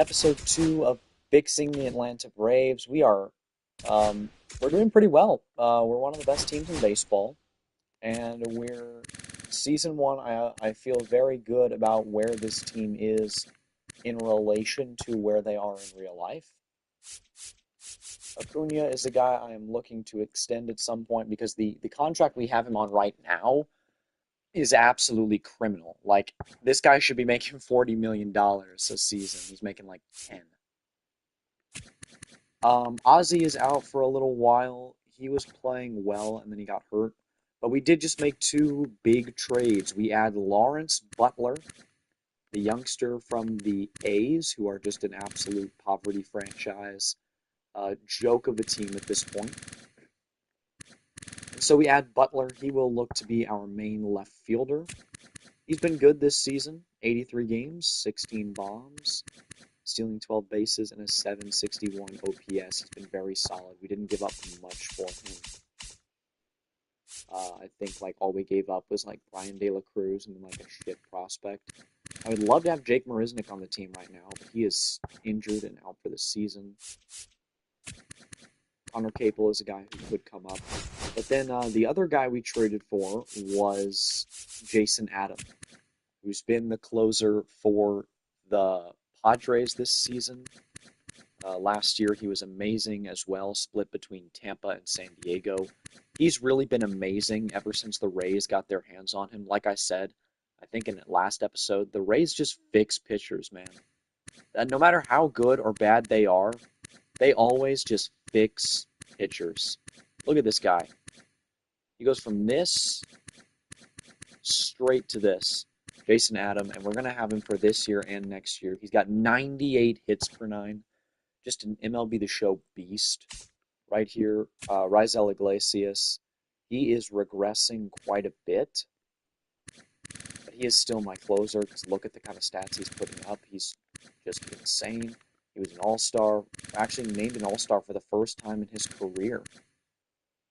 Episode 2 of Fixing the Atlanta Braves. Um, we're doing pretty well. We're one of the best teams in baseball, and we're season one. I feel very good about where this team is in relation to where they are in real life. Acuna is a guy I am looking to extend at some point because the contract we have him on right now is absolutely criminal. Like, this guy should be making $40 million a season. He's making like 10. Ozzy is out for a little while. He was playing well and then he got hurt. But we did just make two big trades. We add Lawrence Butler, the youngster from the A's, who are just an absolute poverty franchise, joke of a team at this point. And so we add Butler. He will look to be our main left fielder. He's been good this season. 83 games, 16 bombs, stealing 12 bases, and a 761 OPS. He's been very solid. We didn't give up much for him. I think like all we gave up was like Brian De La Cruz and like a shit prospect. I would love to have Jake Marisnick on the team right now, but he is injured and out for the season. Connor Capel is a guy who could come up. But then the other guy we traded for was Jason Adam, who's been the closer for the Padres this season. Last year, he was amazing as well, split between Tampa and San Diego. He's really been amazing ever since the Rays got their hands on him. Like I said, I think in the last episode, the Rays just fix pitchers, man. No matter how good or bad they are, they always just fix pitchers. Look at this guy. He goes from this straight to this. Jason Adam, and we're going to have him for this year and next year. He's got 98 hits per nine. Just an MLB The Show beast right here. Raisel Iglesias, he is regressing quite a bit, but he is still my closer because look at the kind of stats he's putting up. He's just insane. He was an all-star, actually named an all-star for the first time in his career,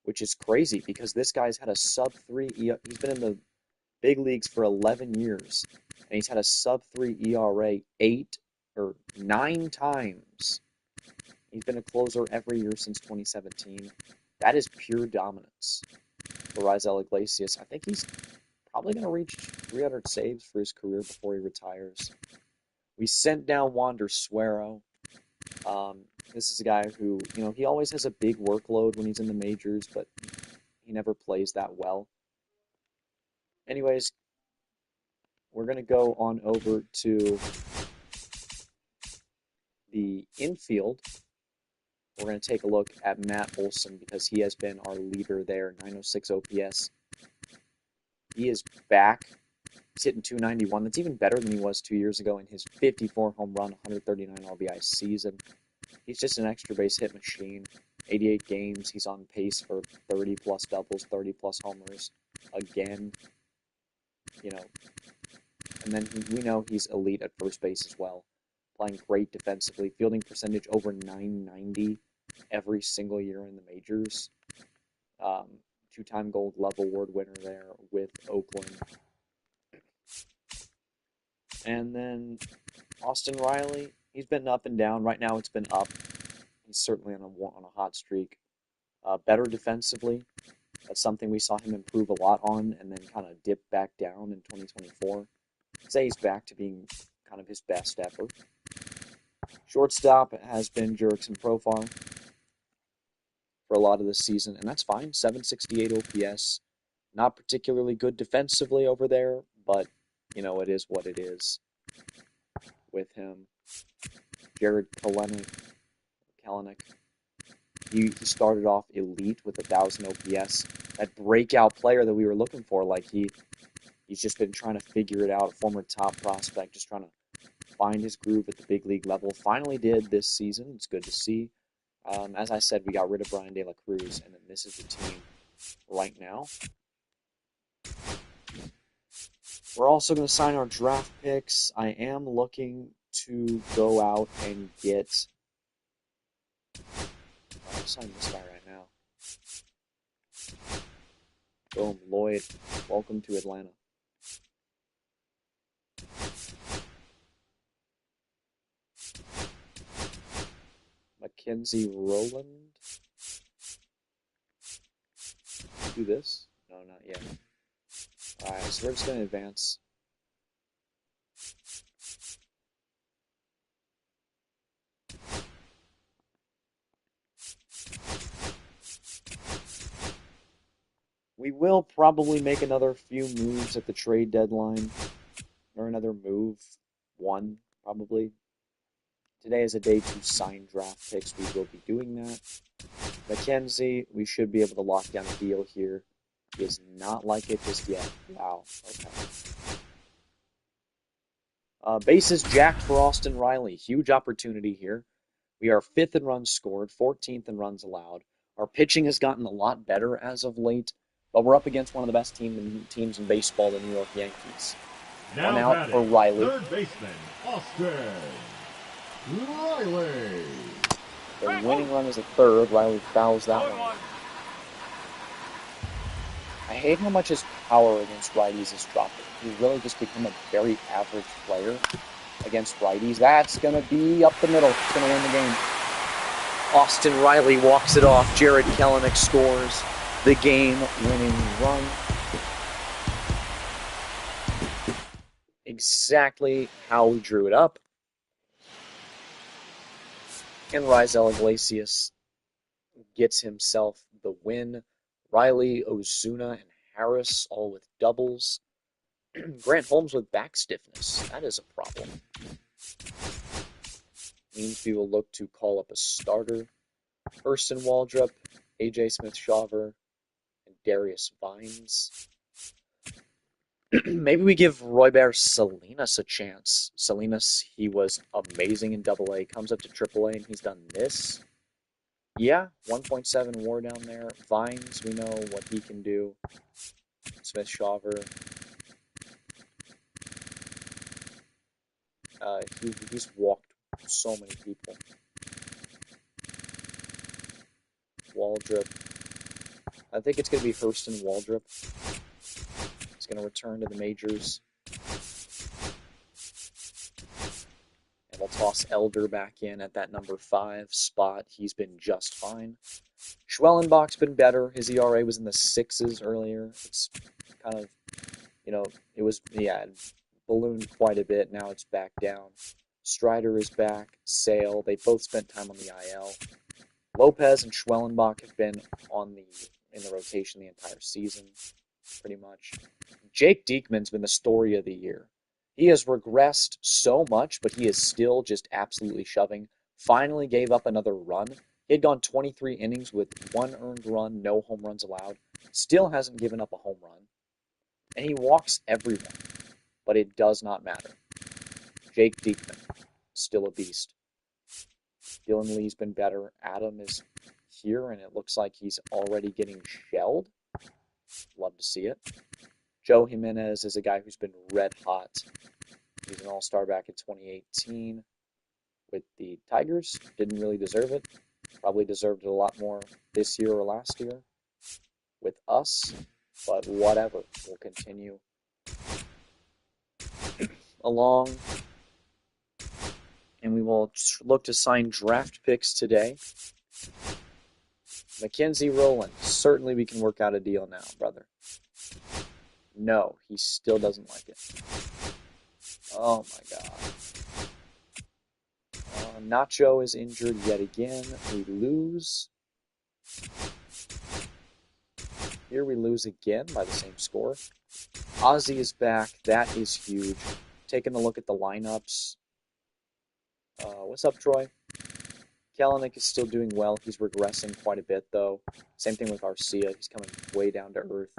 which is crazy because this guy's had a sub-3 he's been in the big leagues for 11 years, and he's had a sub-3 ERA 9 times. He's been a closer every year since 2017. That is pure dominance for Raisel Iglesias. I think he's probably going to reach 300 saves for his career before he retires. We sent down Wander Suero. This is a guy who, he always has a big workload when he's in the majors, but he never plays that well. Anyways, we're going to go on over to the infield. We're going to take a look at Matt Olson because he has been our leader there, 906 OPS. He is back. He's hitting 291. That's even better than he was 2 years ago in his 54 home run, 139 RBI season. He's just an extra base hit machine. 88 games. He's on pace for 30 plus doubles, 30 plus homers again. And then we know he's elite at first base as well. Playing great defensively. Fielding percentage over 990 every single year in the majors. Two-time Gold Glove Award winner there with Oakland. And then Austin Riley, he's been up and down. Right now it's been up. He's certainly on a hot streak. Better defensively. That's something we saw him improve a lot on and then kind of dip back down in 2024. I'd say he's back to being kind of his best ever. Shortstop has been Jurickson Profar for a lot of this season, and that's fine. 768 OPS. Not particularly good defensively over there, but, it is what it is with him. Jared Kelenic. He started off elite with 1,000 OPS. That breakout player that we were looking for, he's just been trying to figure it out. A former top prospect, just trying to find his groove at the big league level. Finally did this season. It's good to see. As I said, we got rid of Brian De La Cruz, and then this is the team right now. We're also going to sign our draft picks. I am looking to go out and get... I'll sign this guy right now. Boom, Lloyd. Welcome to Atlanta. Mackenzie Rowland. Do this? No, not yet. Alright, so we're just going to advance. We will probably make another few moves at the trade deadline. Or another move. One, probably. Today is a day to sign draft picks. We will be doing that. Mackenzie, we should be able to lock down a deal here. He is not like it just yet. Wow. Okay. Bases jacked for Austin Riley. Huge opportunity here. We are 5th in runs scored, 14th in runs allowed. Our pitching has gotten a lot better as of late, but we're up against one of the best teams in baseball, the New York Yankees. Now One out for Riley. Third baseman, Austin Riley. The winning run is a third. Riley fouls that one. I hate how much his power against righties is dropping. He's really just become a very average player against righties. That's going to be up the middle. It's going to win the game. Austin Riley walks it off. Jarred Kelenic scores the game-winning run. Exactly how we drew it up. And Raisel Iglesias gets himself the win. Riley, Ozuna, and Harris all with doubles. Grant Holmes with back stiffness. That is a problem. Means we will look to call up a starter. Hurston Waldrop, AJ Smith-Shawver, and Darius Vines. Maybe we give Royber Salinas a chance. Salinas, he was amazing in Double-A. Comes up to Triple-A, and he's done this. Yeah, 1.7 WAR down there. Vines, we know what he can do. Smith-Shawver. He's walked so many people. Waldrop. I think it's going to be Hurston Waldrop. He's going to return to the majors. And we'll toss Elder back in at that number 5 spot. He's been just fine. Schwellenbach's been better. His ERA was in the 6s earlier. It's kind of, it was, ballooned quite a bit. Now it's back down. Strider is back. Sale. They both spent time on the IL. Lopez and Schwellenbach have been in the rotation the entire season, pretty much. Jake Diekman's been the story of the year. He has regressed so much, but he is still just absolutely shoving. Finally gave up another run. He had gone 23 innings with 1 earned run, no home runs allowed. Still hasn't given up a home run. And he walks everyone. But it does not matter. Jake Diekman, still a beast. Dylan Lee's been better. Adam is here, and it looks like he's already getting shelled. Love to see it. Joe Jimenez is a guy who's been red hot. He's an all-star back in 2018 with the Tigers. Didn't really deserve it. Probably deserved it a lot more this year or last year with us. But whatever. We'll continue along. And we will look to sign draft picks today. Mackenzie Rowland. Certainly we can work out a deal now, brother. No, he still doesn't like it. Oh my god. Nacho is injured yet again. We lose. Here we lose again by the same score. Ozzy is back. That is huge. Taking a look at the lineups. What's up, Troy? Kelenic is still doing well. He's regressing quite a bit, though. Same thing with Arcia. He's coming way down to earth.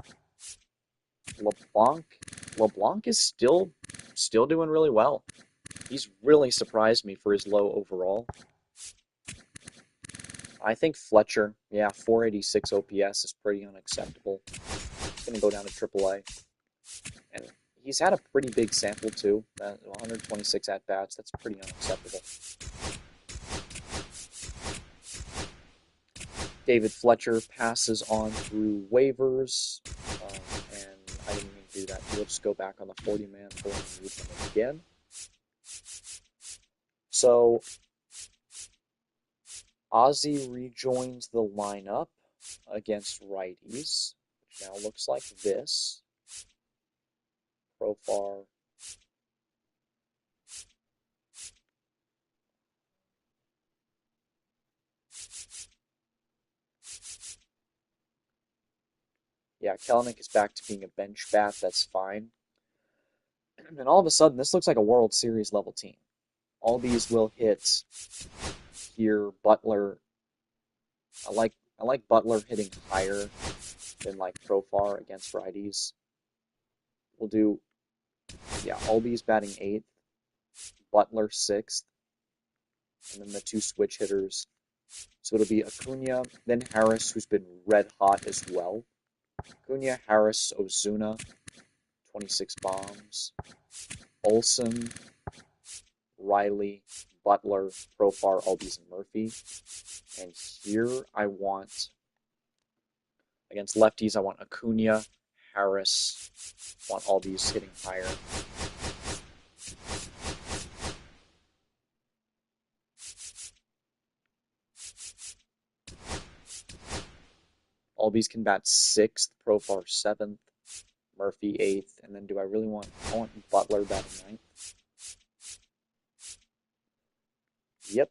LeBlanc is still doing really well. He's really surprised me for his low overall. I think Fletcher, 486 OPS is pretty unacceptable. He's going to go down to AAA. And he's had a pretty big sample, too. 126 at-bats, that's pretty unacceptable. David Fletcher passes on through waivers. And I didn't even do that. We'll just go back on the 40-man for and move them again. So, Ozzy rejoins the lineup against righties, which now looks like this. Profar. Yeah, Kelenic is back to being a bench bat. That's fine. And all of a sudden, this looks like a World Series level team. All these will hit here. Butler. I like Butler hitting higher than like Profar against righties. We'll do, yeah, Albies batting 8th, Butler 6th, and then the 2 switch hitters. So it'll be Acuna, then Harris, who's been red hot as well. Acuna, Harris, Ozuna, 26 bombs. Olsen, Riley, Butler, Profar, Albies, and Murphy. And here I want, against lefties, I want Acuna, Harris, I want Albies hitting higher. Albies can bat 6th, Profar 7th, Murphy 8th, and then do I really want, I want Butler batting 9th. Yep.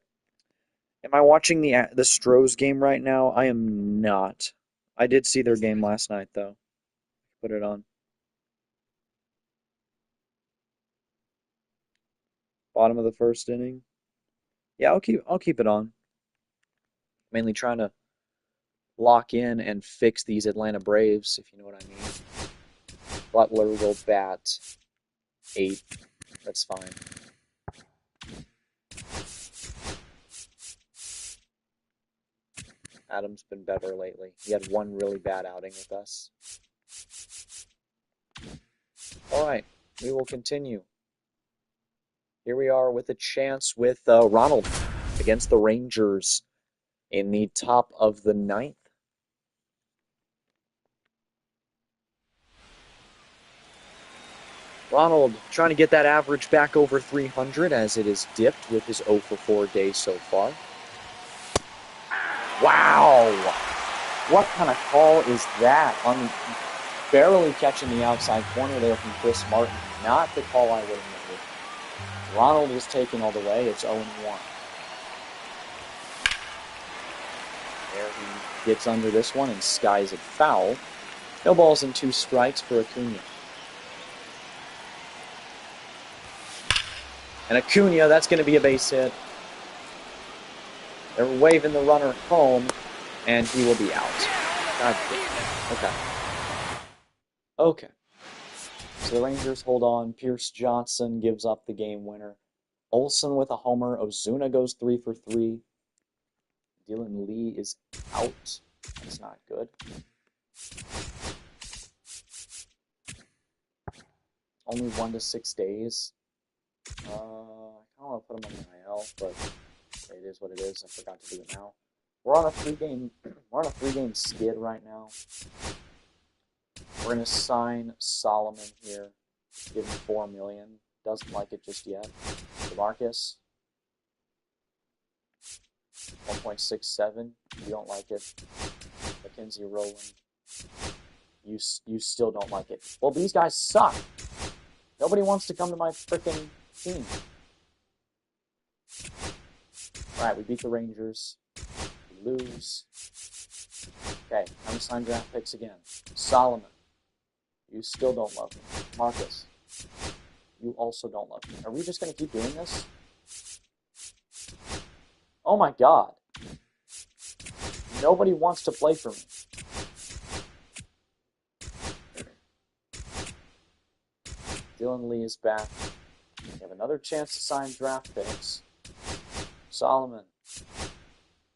Am I watching the Stros game right now? I am not. I did see their game last night though. Put it on. Bottom of the first inning. Yeah, I'll keep it on. Mainly trying to lock in and fix these Atlanta Braves, if you know what I mean. Butler will bat 8th. That's fine. Adam's been better lately. He had one really bad outing with us. All right, we will continue. Here we are with a chance with Ronald against the Rangers in the top of the 9th. Ronald trying to get that average back over 300 as it is dipped with his 0 for 4 day so far. Wow! What kind of call is that? Barely catching the outside corner there from Chris Martin. Not the call I would have made. Ronald is taking all the way. It's 0-1. There he gets under this one and skies it foul. No balls and 2 strikes for Acuna. And Acuna, that's going to be a base hit. They're waving the runner home, and he will be out. God damn. Okay. Okay. So the Rangers hold on. Pierce Johnson gives up the game winner. Olsen with a homer. Ozuna goes 3 for 3. Dylan Lee is out. That's not good. Only 1 to 6 days. I kind of want to put him on the IL, but it is what it is. I forgot to do it now. We're on a 3-game skid right now. We're gonna sign Solomon here. Give him $4 million. Doesn't like it just yet. DeMarcus, 1.67. You don't like it. Mackenzie Rowland, you still don't like it. Well, these guys suck. Nobody wants to come to my freaking team. All right, we beat the Rangers. We lose. Okay, time to sign draft picks again. Solomon, you still don't love me. Marcus, you also don't love me. Are we just going to keep doing this? Oh my God. Nobody wants to play for me. Dylan Lee is back. We have another chance to sign draft picks. Solomon,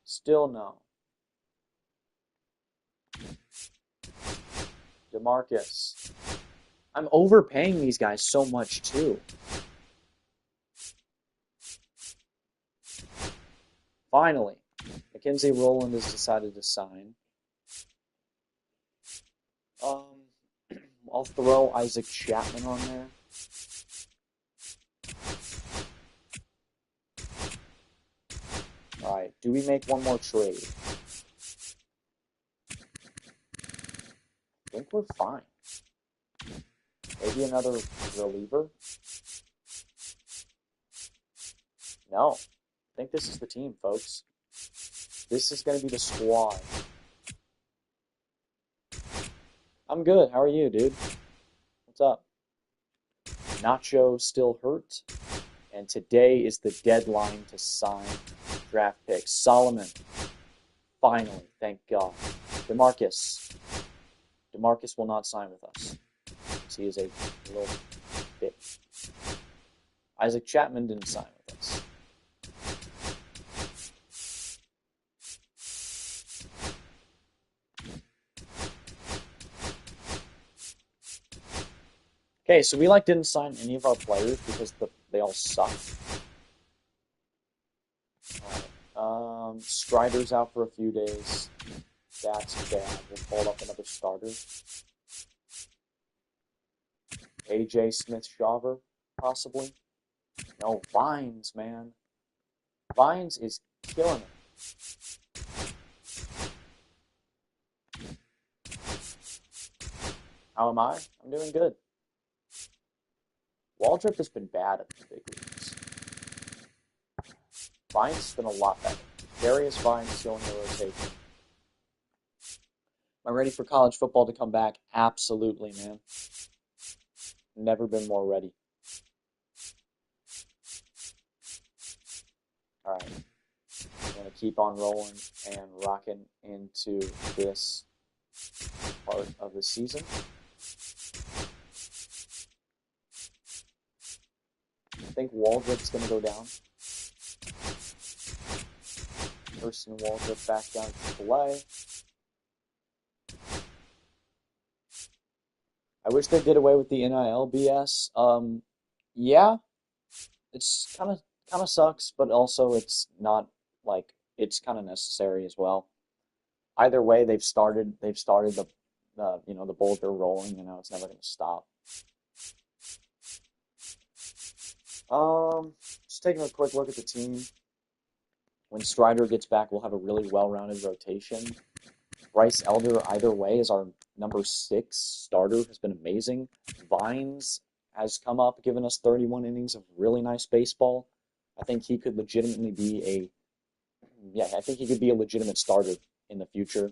still no. DeMarcus. I'm overpaying these guys so much too. Finally, Mackenzie Rowland has decided to sign. I'll throw Isaac Chapman on there. Alright, right. Do we make one more trade? I think we're fine. Maybe another reliever? No. I think this is the team, folks. This is going to be the squad. I'm good. How are you, dude? What's up? Nacho still hurt. And today is the deadline to sign draft picks. Solomon. Finally. Thank God. DeMarcus. DeMarcus will not sign with us. He is a little bitch. Isaac Chapman didn't sign with us. Okay, so we didn't sign any of our players because they all suck. All right. Strider's out for a few days. That's bad. We'll call up another starter. AJ Smith-Shawver, possibly. No, Vines, man. Vines is killing it. How am I? I'm doing good. Waldrop has been bad at the big leagues. Vines has been a lot better. Darius Vines still in the rotation. Am I ready for college football to come back? Absolutely, man. Never been more ready. All right. I'm going to keep on rolling and rocking into this part of the season. I think Waldrop's going to go down. Thurston Waldrop back down to AAA. I wish they did away with the NIL BS. Yeah, it's kind of sucks, but also it's not it's kind of necessary as well. Either way, they've started the boulder rolling, and now it's never going to stop. Just taking a quick look at the team. When Strider gets back, we'll have a really well-rounded rotation. Bryce Elder, either way, is our number 6 starter, has been amazing. Vines has come up, given us 31 innings of really nice baseball. I think he could legitimately be a legitimate starter in the future.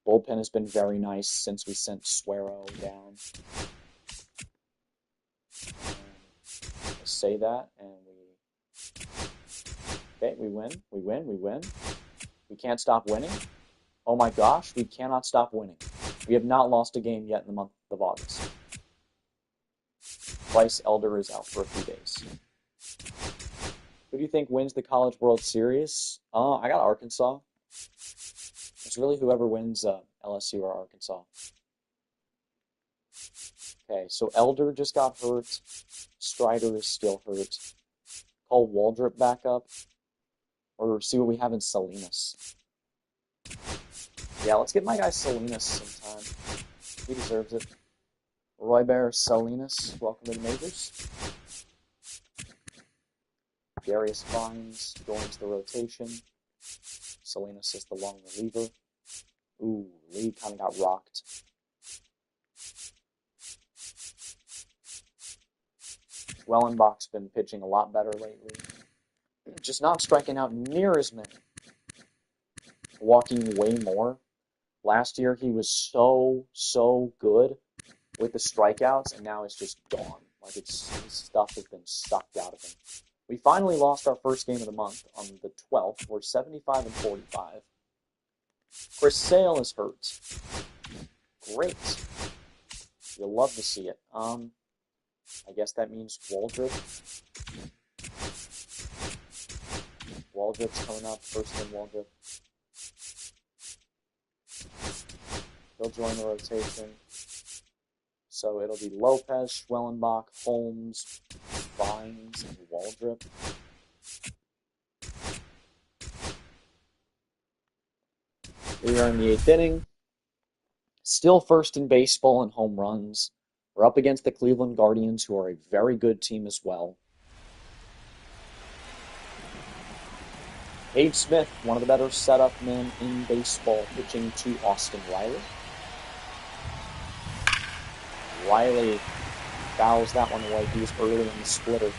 Bullpen has been very nice since we sent Suero down. I say that, and we win. We can't stop winning. Oh my gosh, we cannot stop winning. We have not lost a game yet in the month of August. Bryce Elder is out for a few days. Who do you think wins the College World Series? I got Arkansas. It's really whoever wins LSU or Arkansas. Okay, so Elder just got hurt. Strider is still hurt. Call Waldrop back up. Or see what we have in Salinas. Yeah, let's get my guy Salinas sometime. He deserves it. Royber Salinas, welcome to the majors. Darius Vines joins the rotation. Salinas is the long reliever. Ooh, Lee kind of got rocked. Wellenbach's been pitching a lot better lately. Just not striking out near as many. Walking way more. Last year he was so good with the strikeouts, and now it's just gone. His stuff has been sucked out of him. We finally lost our first game of the month on the 12th. We're 75-45. Chris Sale is hurt. Great. You'll love to see it. I guess that means Waldrop. Waldrop's coming up. First in Waldrop. He'll join the rotation. So it'll be Lopez, Schwellenbach, Holmes, Vines, and Waldrop. We are in the 8th inning. Still first in baseball in home runs. We're up against the Cleveland Guardians, who are a very good team as well. Dave Smith, one of the better setup men in baseball, pitching to Austin Riley. Riley fouls that one away. He was early in the splitter.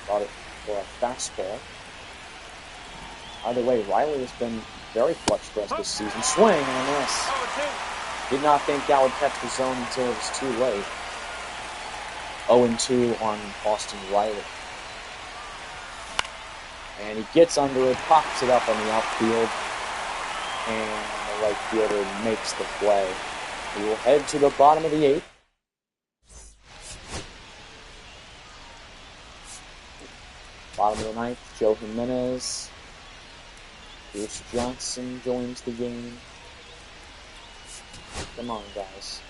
Got it for a fastball. Either way, Riley has been very clutch for us this season. Swing and a miss. Did not think that would catch the zone until it was too late. 0-2 on Austin Riley. And he gets under it, pops it up on the outfield, and the right fielder makes the play. We will head to the bottom of the 8th. Bottom of the 9th, Joe Jimenez. Pierce Johnson joins the game. Come on, guys.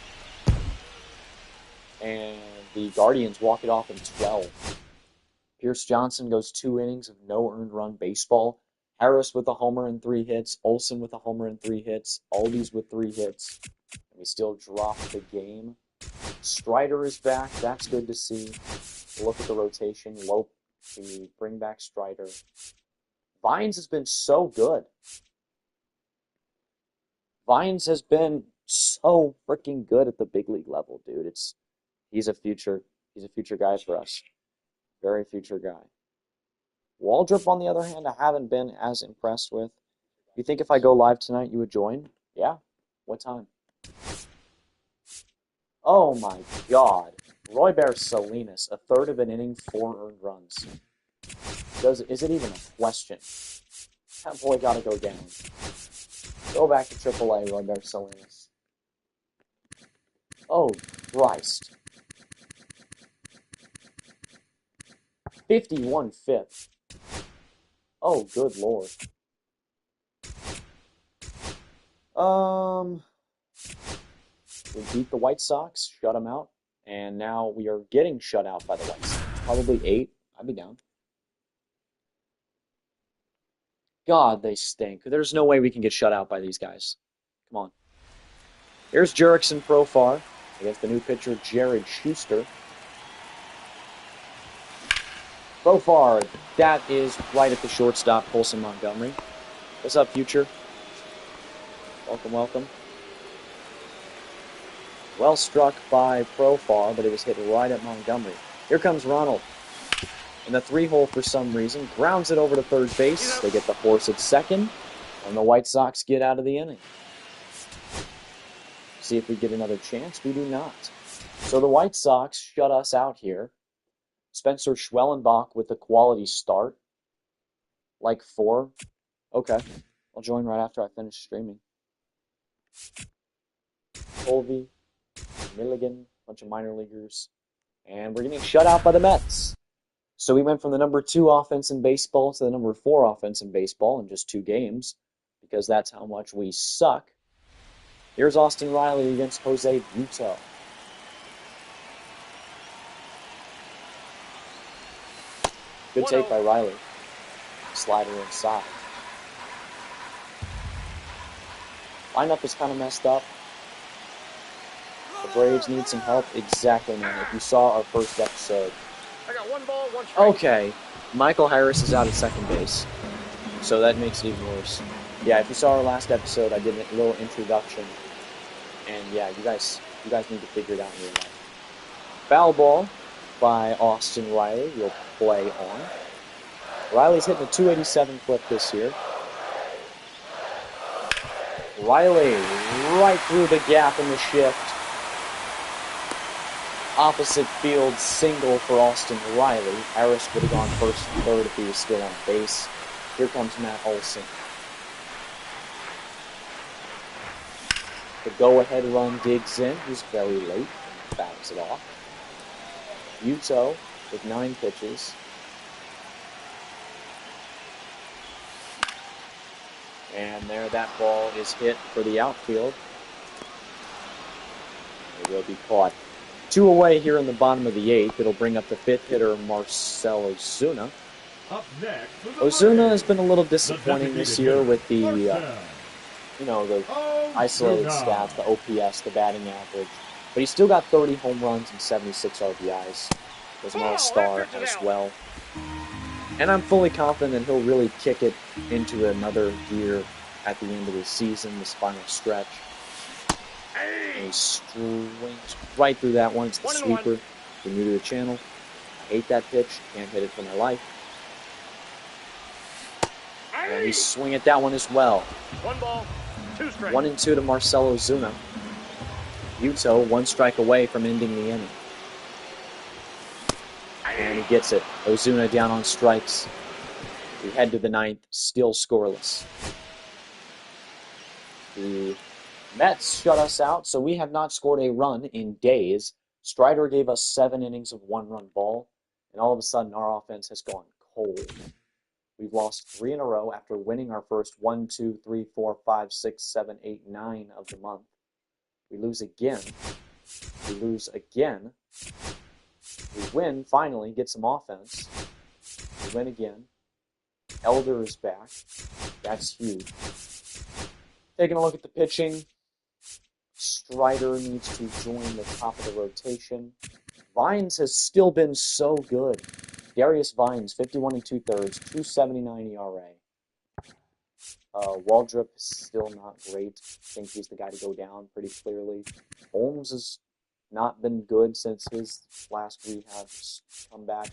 And the Guardians walk it off in 12. Pierce Johnson goes 2 innings of no earned run baseball. Harris with a homer and 3 hits. Olsen with a homer and 3 hits. Albies with 3 hits. And we still drop the game. Strider is back. That's good to see. Look at the rotation. Lope, we bring back Strider. Vines has been so good. Vines has been so freaking good at the big league level, dude. He's a future guy for us. Very future guy. Waldrop, on the other hand, I haven't been as impressed with. You think if I go live tonight, you would join? Yeah? What time? Oh my god. Royber Salinas, a third of an inning, 4 earned runs. Is it even a question? That boy gotta go down. Go back to AAA, Royber Salinas. Oh, Christ. 51-5. Oh, good lord. We beat the White Sox, shut them out, and now we are getting shut out by the White Sox. Probably 8. I'd be down. God, they stink. There's no way we can get shut out by these guys. Come on. Here's Jurickson Profar against the new pitcher, Jared Schuster. Profar, that is right at the shortstop, Colson Montgomery. What's up, future? Welcome, welcome. Well struck by Profar, but it was hit right at Montgomery. Here comes Ronald. In the 3-hole for some reason, grounds it over to third base. They get the horse at second, and the White Sox get out of the inning. See if we get another chance. We do not. So the White Sox shut us out here. Spencer Schwellenbach with a quality start. Like 4. Okay. I'll join right after I finish streaming. Colby, Milligan, bunch of minor leaguers. And we're getting shut out by the Mets. So we went from the number 2 offense in baseball to the number 4 offense in baseball in just 2 games, because that's how much we suck. Here's Austin Riley against Jose Butto. Good take by Riley. Slider inside. Lineup is kind of messed up. The Braves need some help. Exactly, man. If you saw our first episode. I got 1 ball, 1 strike. Okay. Michael Harris is out at second base. So that makes it even worse. Yeah, if you saw our last episode, I did a little introduction. And yeah, you guys need to figure it out in real life. Foul ball by Austin Riley. We'll play on. Riley's hitting a 287 clip this year. Riley right through the gap in the shift. Opposite field single for Austin Riley. Harris would have gone first and third if he was still on base. Here comes Matt Olson. The go-ahead run digs in. He's very late. Fouls it off. Butto with 9 pitches. And there, that ball is hit for the outfield. It will be caught. 2 away here in the bottom of the 8th. It'll bring up the 5th hitter, Marcell Ozuna. Up next, Ozuna has been a little disappointing this year with the, the isolated stats, the OPS, the batting average. But he's still got 30 home runs and 76 RBIs. Was an all-star as well. And I'm fully confident that he'll really kick it into another gear at the end of the season, this final stretch. And he swings right through that one. It's the sweeper. If you're new to the channel, I hate that pitch. Can't hit it for my life. And he's swinging at that one as well. 1 ball, 2 strikes. 1-2 to Marcell Ozuna. Yuto 1 strike away from ending the inning. And he gets it. Ozuna down on strikes. We head to the 9th, still scoreless. The Mets shut us out, so we have not scored a run in days. Strider gave us 7 innings of 1-run ball, and all of a sudden our offense has gone cold. We've lost 3 in a row after winning our first 1, 2, 3, 4, 5, 6, 7, 8, 9 of the month. We lose again. We lose again. We win, finally, get some offense. We win again. Elder is back. That's huge. Taking a look at the pitching. Strider needs to join the top of the rotation. Vines has still been so good. Darius Vines, 51 2/3, 2.79 ERA. Waldrop is still not great. I think he's the guy to go down pretty clearly. Holmes has not been good since his last rehab comeback.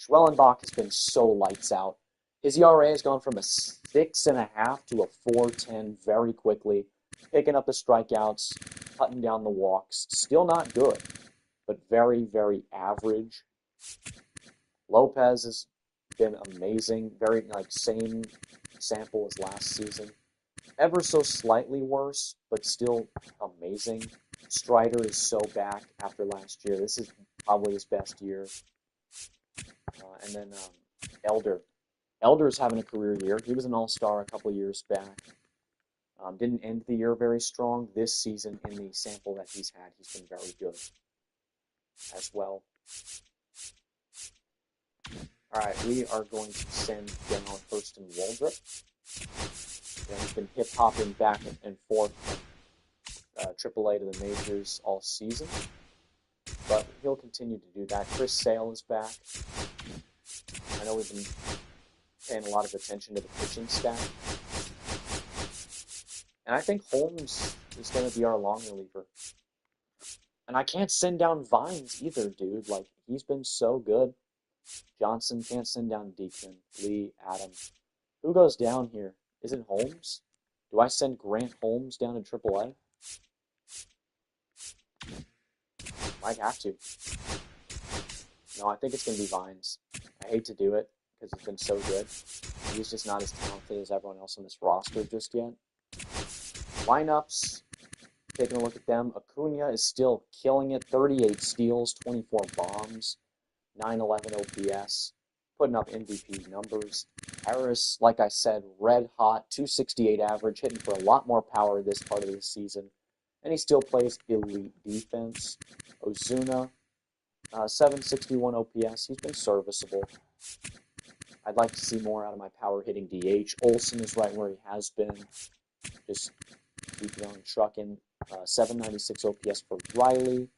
Schwellenbach has been so lights out. His ERA has gone from a 6.5 to a 4.10 very quickly. Picking up the strikeouts, cutting down the walks. Still not good, but very, very average. Lopez has been amazing. Very, same sample as last season. Ever so slightly worse, but still amazing. Strider is so back after last year. This is probably his best year. And then Elder. Elder is having a career year. He was an all-star a couple years back. Didn't end the year very strong. This season, in the sample that he's had, he's been very good as well. All right, we are going to send down Hurston Waldrop. He's been hip-hopping back and forth from AAA to the majors all season, but he'll continue to do that. Chris Sale is back. I know we've been paying a lot of attention to the pitching staff. And I think Holmes is going to be our long reliever. And I can't send down Vines either, dude. He's been so good. Johnson can't send down Deacon, Lee, Adams. Who goes down here? Is it Holmes? Do I send Grant Holmes down in AAA? Might have to. No, I think it's going to be Vines. I hate to do it because he's been so good. He's just not as talented as everyone else on this roster just yet. Lineups, taking a look at them. Acuna is still killing it. 38 steals, 24 bombs, 911 OPS, putting up MVP numbers. Harris, like I said, red hot, 268 average, hitting for a lot more power this part of the season. And he still plays elite defense. Ozuna, 761 OPS. He's been serviceable. I'd like to see more out of my power hitting DH. Olsen is right where he has been. Just keep on trucking. 796 OPS for Riley.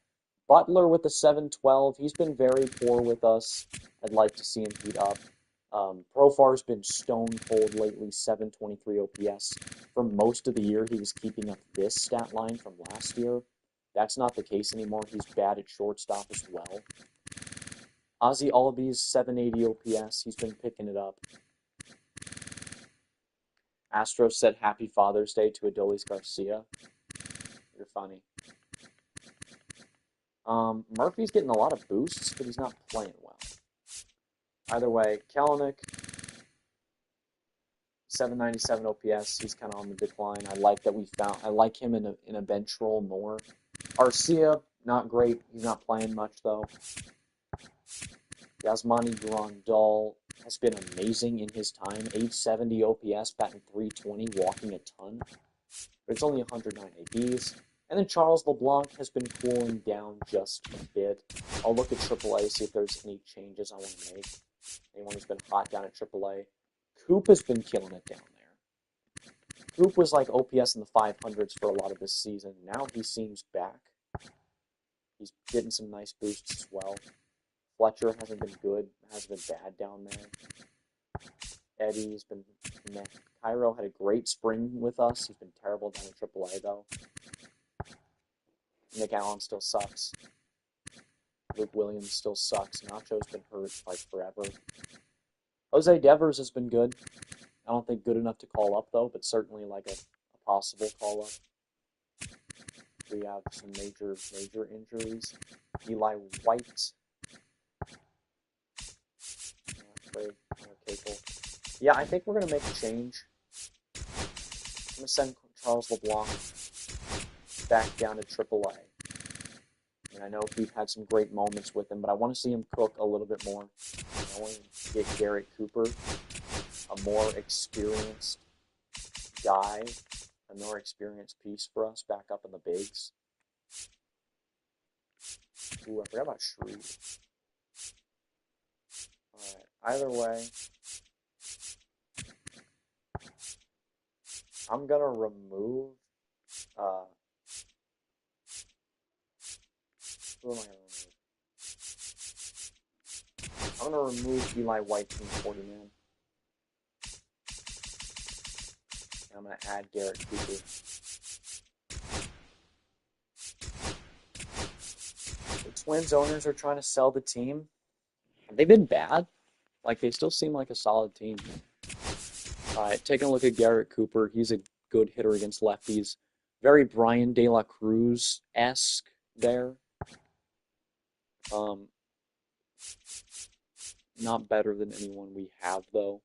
Butler with the 712. He's been very poor with us. I'd like to see him heat up. Profar's been stone cold lately. 723 OPS. For most of the year, he was keeping up this stat line from last year. That's not the case anymore. He's bad at shortstop as well. Ozzy Albies, 780 OPS. He's been picking it up. Astros said Happy Father's Day to Adolis Garcia. You're funny. Murphy's getting a lot of boosts, but he's not playing well. Either way, Kelenic, 797 OPS. He's kind of on the decline. I like him in a bench role more. Arcia, not great. He's not playing much though. Yasmani Grandal has been amazing in his time. 870 OPS, batting 320, walking a ton. But it's only 109 ABs. And then Charles LeBlanc has been cooling down just a bit. I'll look at AAA, see if there's any changes I want to make. Anyone who's been hot down at AAA. Coop has been killing it down there. Coop was like OPS in the 500s for a lot of this season. Now he seems back. He's getting some nice boosts as well. Fletcher hasn't been good, hasn't been bad down there. Eddie's been meh. Cairo had a great spring with us. He's been terrible down in AAA, though. Nick Allen still sucks. Luke Williams still sucks. Nacho's been hurt like forever. Jose Devers has been good. I don't think good enough to call up, though, but certainly like a possible call-up. We have some major injuries. Eli White. Yeah, I think we're going to make a change. I'm going to send Charles LeBlanc back down to AAA. And I know we've had some great moments with him, but I want to see him cook a little bit more. I want to get Garrett Cooper, a more experienced guy, a more experienced piece for us back up in the bigs. Ooh, I forgot about Shreve. Alright, either way, I'm going to remove, who am I going to remove? I'm going to remove Eli White from the 40-man. And I'm going to add Garrett Cooper. The Twins owners are trying to sell the team. They've been bad. Like, they still seem like a solid team. Alright, taking a look at Garrett Cooper. He's a good hitter against lefties. Very Brian De La Cruz-esque there. Not better than anyone we have, though,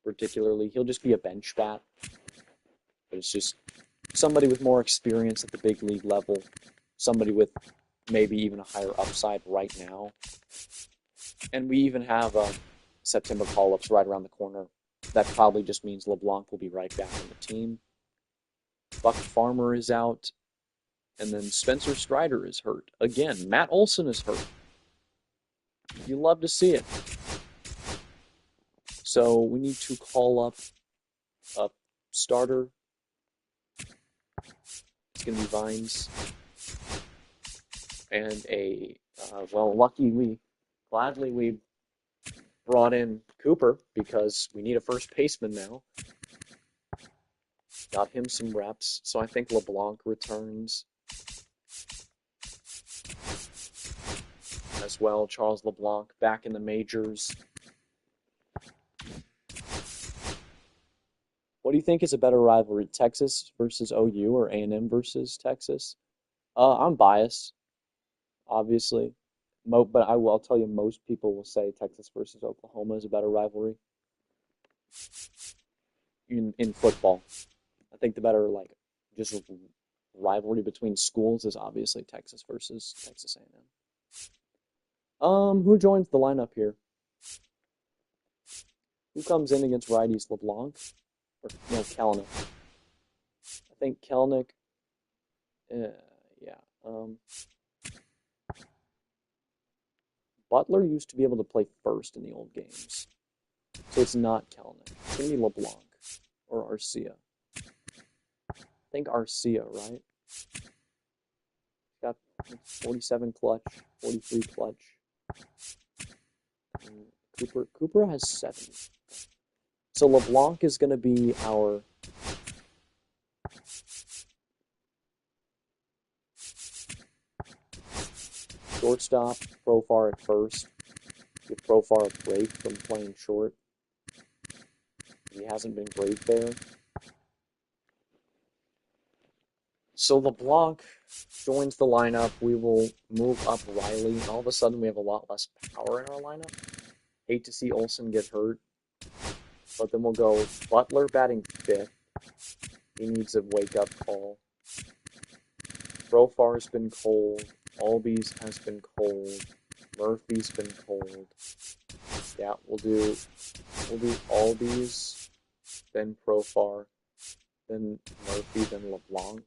particularly. He'll just be a bench bat. But it's just somebody with more experience at the big league level. Somebody with maybe even a higher upside right now. And we even have September call-ups right around the corner. That probably just means LeBlanc will be right back on the team. Buck Farmer is out. And then Spencer Strider is hurt. Again, Matt Olson is hurt. You love to see it. So we need to call up a starter. It's going to be Vines. And gladly we brought in Cooper because we need a first baseman now. Got him some reps. So I think LeBlanc returns as well. Charles LeBlanc back in the majors. What do you think is a better rivalry, Texas versus OU or A&M versus Texas? I'm biased, obviously, but I'll tell you, most people will say Texas versus Oklahoma is a better rivalry in football. I think the better just rivalry between schools is obviously Texas versus Texas A&M. Who joins the lineup here? Who comes in against righties? LeBlanc? Or, no, Kelenic. I think Kelenic, Butler used to be able to play first in the old games. So it's not Kelenic. It's going to be LeBlanc or Arcia. I think Arcia, right? Got 47 clutch, 43 clutch. And Cooper has 70. So LeBlanc is going to be our shortstop, Profar at first. Give Profar a break from playing short. He hasn't been great there. So LeBlanc joins the lineup. We will move up Riley. And all of a sudden, we have a lot less power in our lineup. Hate to see Olson get hurt. But then we'll go Butler batting fifth. He needs a wake-up call. Profar's been cold. Albies has been cold. Murphy's been cold. Yeah, we'll do Albies, then Profar, then Murphy, then LeBlanc.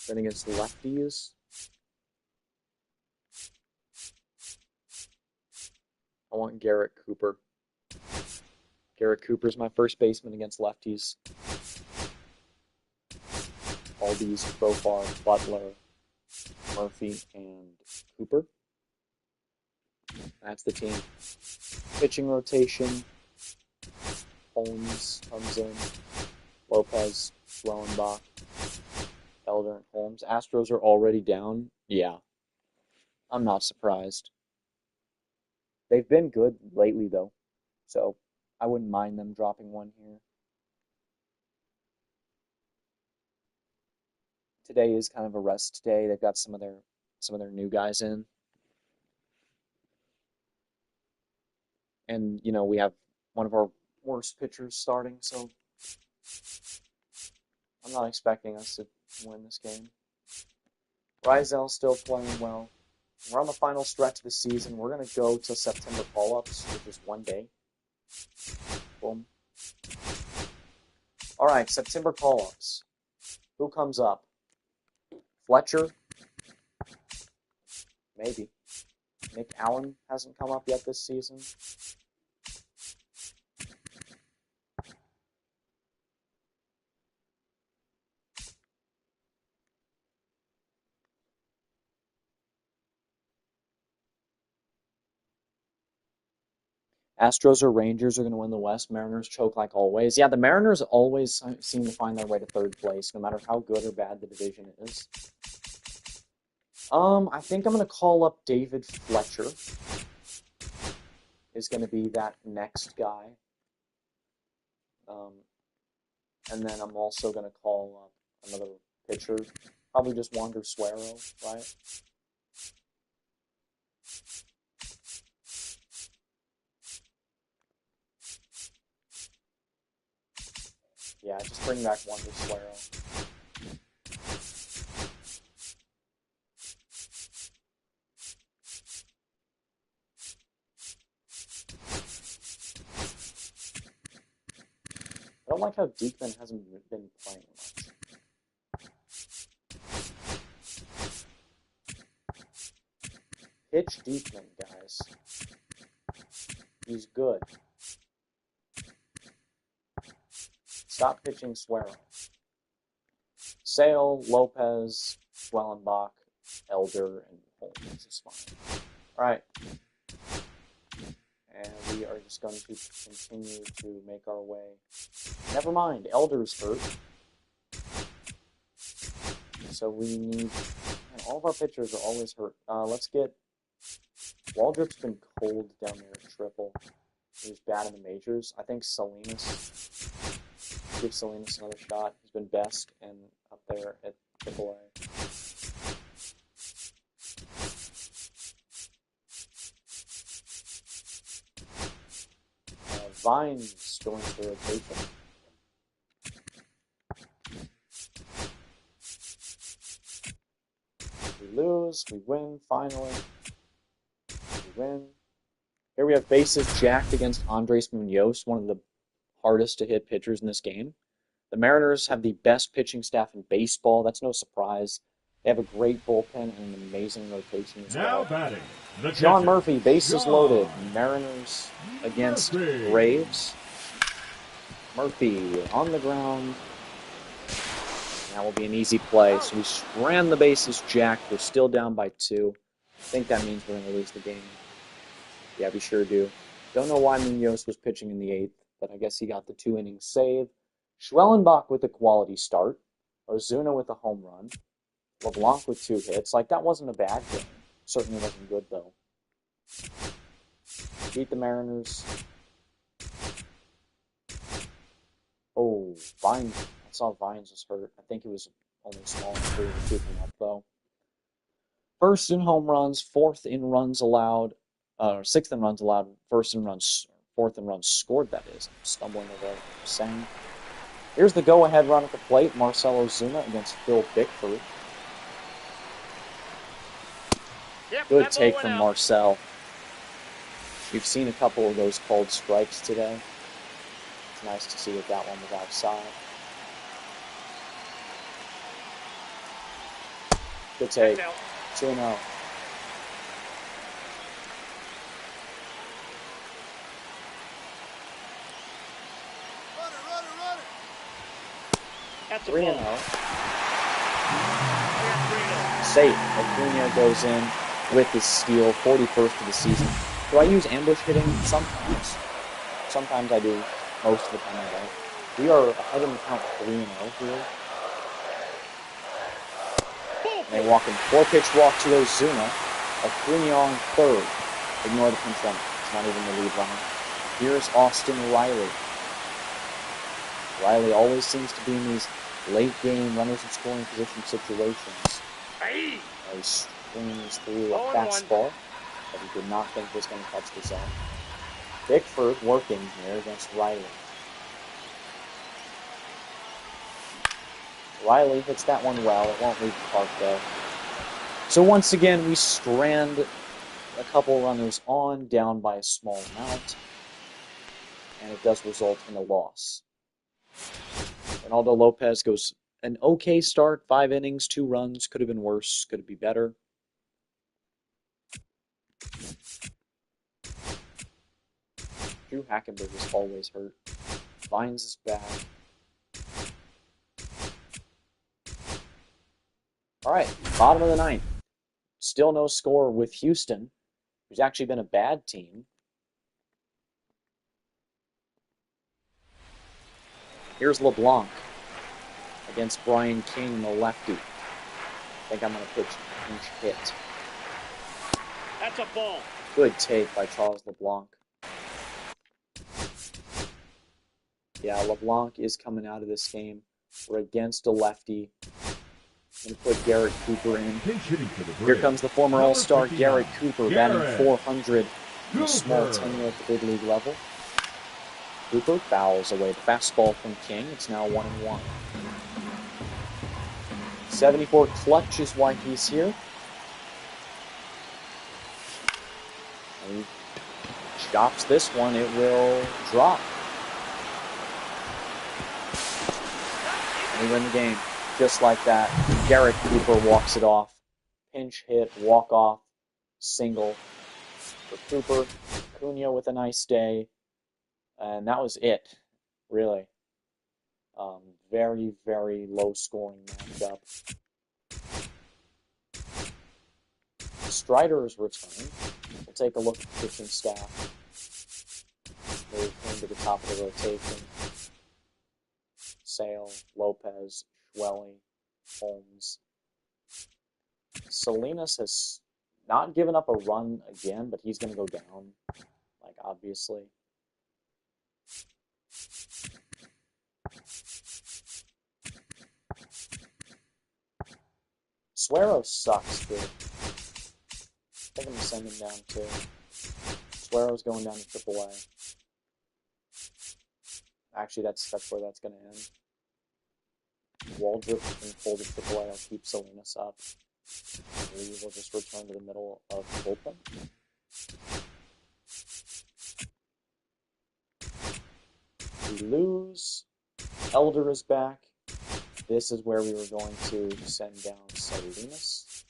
Then against lefties, I want Garrett Cooper. Garrett Cooper's my first baseman against lefties. Albies, Profar, Butler, Murphy, and Cooper. That's the team. Pitching rotation. Holmes comes in. Lopez, Schwellenbach, Elder, and Holmes. Astros are already down. Yeah, I'm not surprised. They've been good lately, though, so I wouldn't mind them dropping one here. Today is kind of a rest day. They've got some of their new guys in. And, you know, we have one of our worst pitchers starting, so I'm not expecting us to win this game. Rizal still playing well. We're on the final stretch of the season. We're going to go to September call-ups, which is one day. Boom. All right, September call-ups. Who comes up? Fletcher? Maybe. Nick Allen hasn't come up yet this season. Astros or Rangers are going to win the West. Mariners choke like always. Yeah, the Mariners always seem to find their way to third place, no matter how good or bad the division is. I think I'm going to call up David Fletcher. Is going to be that next guy. And then I'm also going to call up another pitcher. Probably just Wander Suero, right? Yeah, just bring back Wander Suero. I don't like how Diekman hasn't been playing much. Pitch Diekman, guys. He's good. Stop pitching Suero. Sale, Lopez, Schwellenbach, Elder, and Holmes is fine. All right. And we are just going to continue to make our way. Never mind, Elder's hurt. So we need... Man, all of our pitchers are always hurt. Let's get... Waldrop's been cold down there at triple. He was bad in the majors. I think Salinas... Give Salinas another shot. He's been best and up there at AAA. Vines going for rotation. We lose, we win, finally. We win. Here we have bases jacked against Andres Munoz, one of the hardest to hit pitchers in this game. The Mariners have the best pitching staff in baseball. That's no surprise. They have a great bullpen and an amazing rotation as well. Now batting, the John catcher, Murphy, bases John loaded. Mariners against Murphy. Braves. Murphy on the ground. That will be an easy play. So we ran the bases jacked. We're still down by 2. I think that means we're going to lose the game. Yeah, we sure do. Don't know why Munoz was pitching in the 8th, but I guess he got the 2-inning save. Schwellenbach with a quality start. Ozuna with a home run. LeBlanc with 2 hits. Like, that wasn't a bad game. Certainly wasn't good, though. Beat the Mariners. Oh, Vines. I saw Vines was hurt. I think it was only small injury to keep him up, though. First in home runs, 4th in runs allowed, 6th in runs allowed, 4th in runs scored, that is. I'm stumbling over what I'm saying. Here's the go-ahead run at the plate. Marcell Ozuna against Phil Bickford. Yep, Good take from Marcell. We've seen a couple of those called strikes today. It's nice to see that that one was outside. Good take. 2-0. That's a 3-0. ball. Safe. Acuna goes in with his steal, 41st of the season. Do I use ambush hitting? Sometimes. Sometimes I do. Most of the time I don't. We are ahead in the count 3-0 here. And they walk in 4-pitch walk to Ozuna. A 3-on third. Ignore the pinch runner. It's not even the lead runner. Here's Austin Riley. Riley always seems to be in these late game runners in scoring position situations. He swings through a fastball that he did not think was going to touch the zone. Bickford working here against Riley. Riley hits that one well. It won't leave the park though. So once again, we strand a couple runners on, down by a small amount, and it does result in a loss. Ronaldo Lopez goes an okay start, 5 innings, 2 runs. Could have been worse, could have been better. Drew Hackenberg is always hurt. Vines is back. All right, bottom of the 9th. Still no score with Houston, who's actually been a bad team. Here's LeBlanc against Brian King, the lefty. I think I'm going to pitch pinch hit. That's a ball. Good take by Charles LeBlanc. Yeah, LeBlanc is coming out of this game. We're against a lefty. I'm going to put Garrett Cooper in. Here comes the former All-Star Garrett Cooper, batting .400 in a small tenure at the big league level. Cooper fouls away the fastball from King. It's now 1-1. 74 clutch is why he's here. And he chops this one. It will drop. And we win the game. Just like that. Garrett Cooper walks it off. Pinch hit, walk off, single for Cooper. Acuna with a nice day. And that was it, really. Very, very low-scoring matchup. Strider is returning. We'll take a look at the pitching staff. Move into the top of the rotation. Sale, Lopez, Schwelly, Holmes. Salinas has not given up a run again, but he's going to go down, like, obviously. Suero sucks, dude. I think I'm going to send him down, too. Suero's going down to AAA. Actually, that's where that's going to end. Waldrop can pull to AAA. I'll keep Salinas up. Lee will just return to the middle of the bullpen. We lose. Elder is back. This is where we were going to send down Salinas.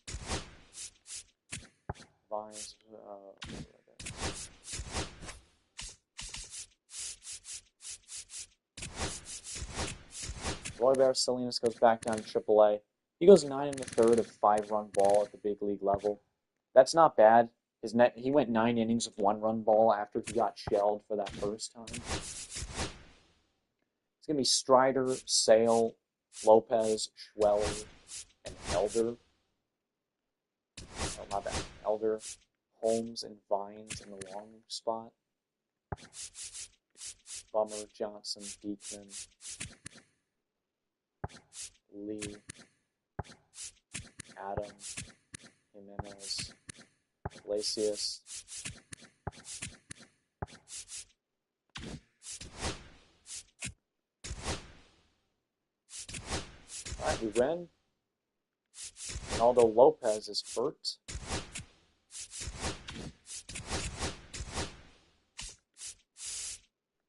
Vines. Royber Salinas goes back down to AAA. He goes 9 1/3 of 5-run ball at the big league level. That's not bad. He went 9 innings of 1-run ball after he got shelled for that first time. It's going to be Strider, Sale, Lopez, Schwelly, and Elder. Oh, my bad. Elder, Holmes, and Vines in the long spot. Bummer, Johnson, Beekman, Lee, Adam, Jimenez, Iglesias. Alright, we win. Ronaldo Lopez is hurt.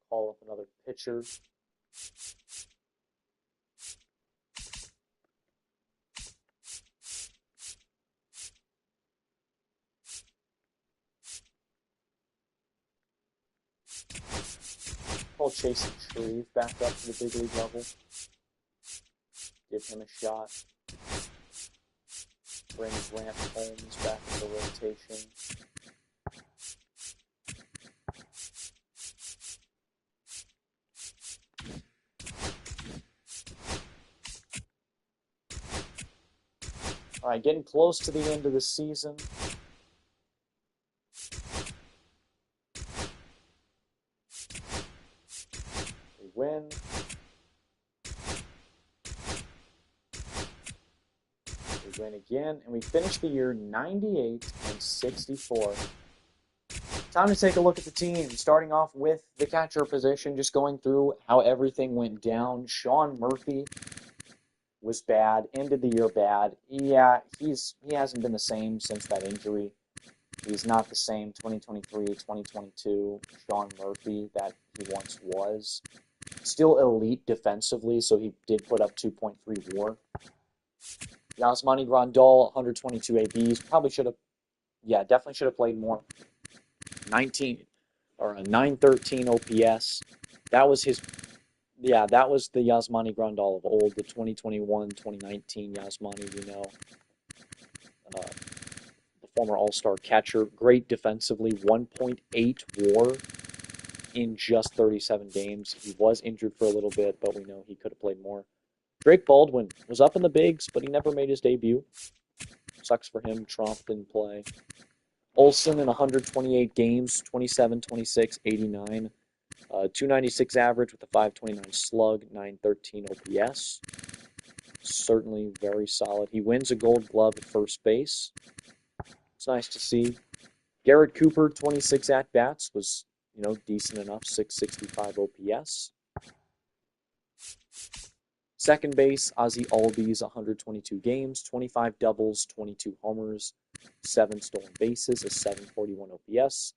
Call up another pitcher. Call Jason Shreve back up to the big league level. Give him a shot. Bring Grant Holmes back into rotation. All right, getting close to the end of the season. We win. We win again, and we finish the year 98-64. Time to take a look at the team. Starting off with the catcher position, just going through how everything went down. Sean Murphy was bad, ended the year bad. Yeah, he hasn't been the same since that injury. He's not the same 2023, 2022 Sean Murphy that he once was. Still elite defensively, so he did put up 2.3 WAR. Yasmani Grandal, 122 ABs. Definitely should have played more. 913 OPS. That was the Yasmani Grandal of old, the 2021, 2019 Yasmani we know. The former All-Star catcher, great defensively, 1.8 WAR in just 37 games. He was injured for a little bit, but we know he could have played more. Drake Baldwin was up in the bigs, but he never made his debut. Sucks for him. Trump didn't play. Olsen in 128 games, 27, 26, 89. 296 average with a 529 slug, 913 OPS. Certainly very solid. He wins a gold glove at first base. It's nice to see. Garrett Cooper, 26 at-bats, was, decent enough, 665 OPS. Second base, Ozzie Albies, 122 games, 25 doubles, 22 homers, 7 stolen bases, a 741 OPS.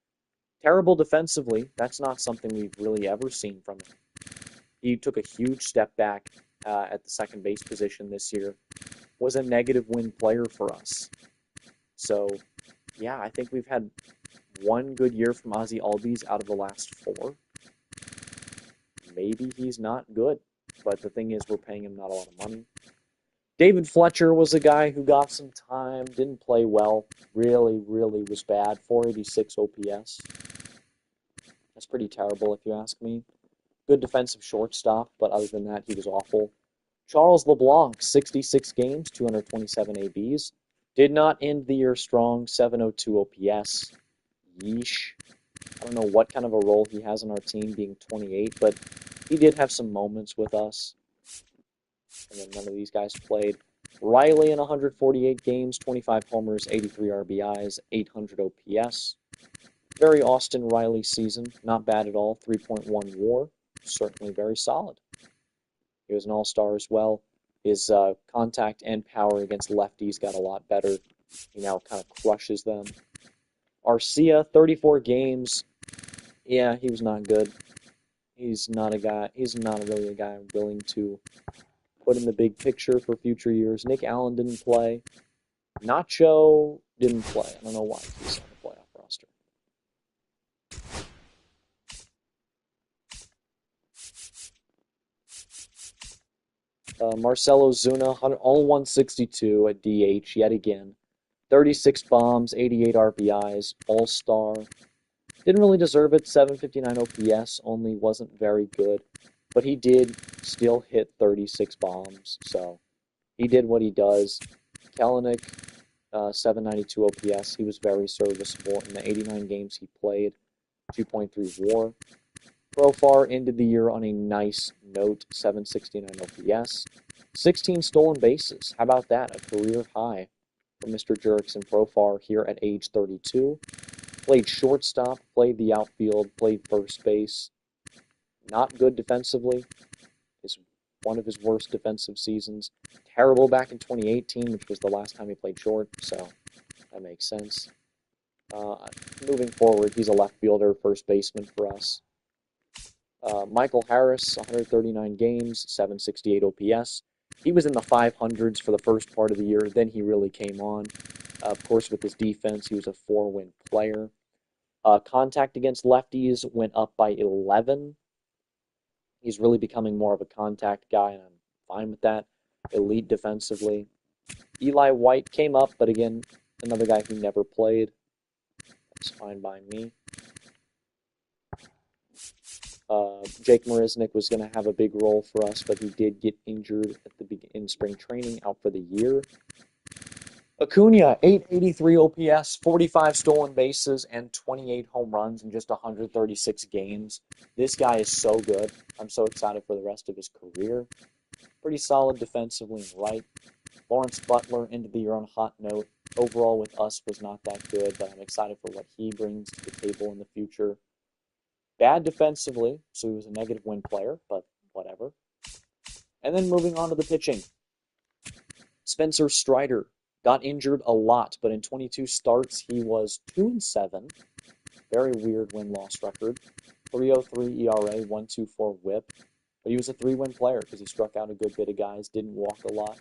Terrible defensively. That's not something we've really ever seen from him. He took a huge step back at the second base position this year. Was a negative win player for us. So, yeah, I think we've had one good year from Ozzie Albies out of the last 4. Maybe he's not good. But the thing is, we're paying him not a lot of money. David Fletcher was a guy who got some time, didn't play well, really, really was bad. 486 OPS. That's pretty terrible if you ask me. Good defensive shortstop, but other than that, he was awful. Charles LeBlanc, 66 games, 227 ABs. Did not end the year strong, 702 OPS. Yeesh. I don't know what kind of a role he has on our team, being 28, but he did have some moments with us. And then none of these guys played. Riley in 148 games, 25 homers, 83 RBIs, 800 OPS. Very Austin Riley season. Not bad at all. 3.1 WAR. Certainly very solid. He was an all-star as well. His contact and power against lefties got a lot better. He now kind of crushes them. Arcia, 34 games. Yeah, he was not good. He's not really a guy I'm willing to put in the big picture for future years. Nick Allen didn't play. Nacho didn't play. I don't know why he's on the playoff roster. Marcelo Zuna, all 162 at DH yet again. 36 bombs, 88 RBIs, all-star. Didn't really deserve it, 759 OPS, only wasn't very good. But he did still hit 36 bombs, so he did what he does. Kelenic, 792 OPS, he was very serviceable in the 89 games he played, 2.3 WAR. Profar ended the year on a nice note, 769 OPS. 16 stolen bases, how about that, a career high for Mr. Jurickson Profar here at age 32. Played shortstop, played the outfield, played first base. Not good defensively. It's one of his worst defensive seasons. Terrible back in 2018, which was the last time he played short, so that makes sense. Moving forward, he's a left fielder, first baseman for us. Michael Harris, 139 games, 768 OPS. He was in the 500s for the first part of the year, then he really came on. Of course, with his defense, he was a 4-win player. Contact against lefties went up by 11. He's really becoming more of a contact guy, and I'm fine with that. Elite defensively. Eli White came up, but again, another guy who never played. That's fine by me. Jake Marisnick was going to have a big role for us, but he did get injured in spring training, out for the year. Acuna, 883 OPS, 45 stolen bases, and 28 home runs in just 136 games. This guy is so good. I'm so excited for the rest of his career. Pretty solid defensively and right. Lawrence Butler into the year on a hot note. Overall with us was not that good, but I'm excited for what he brings to the table in the future. Bad defensively, so he was a negative win player, but whatever. And then moving on to the pitching. Spencer Strider got injured a lot, but in 22 starts, he was 2-7. Very weird win-loss record. 3.03 ERA, 1.24 WHIP. But he was a 3-win player because he struck out a good bit of guys, didn't walk a lot,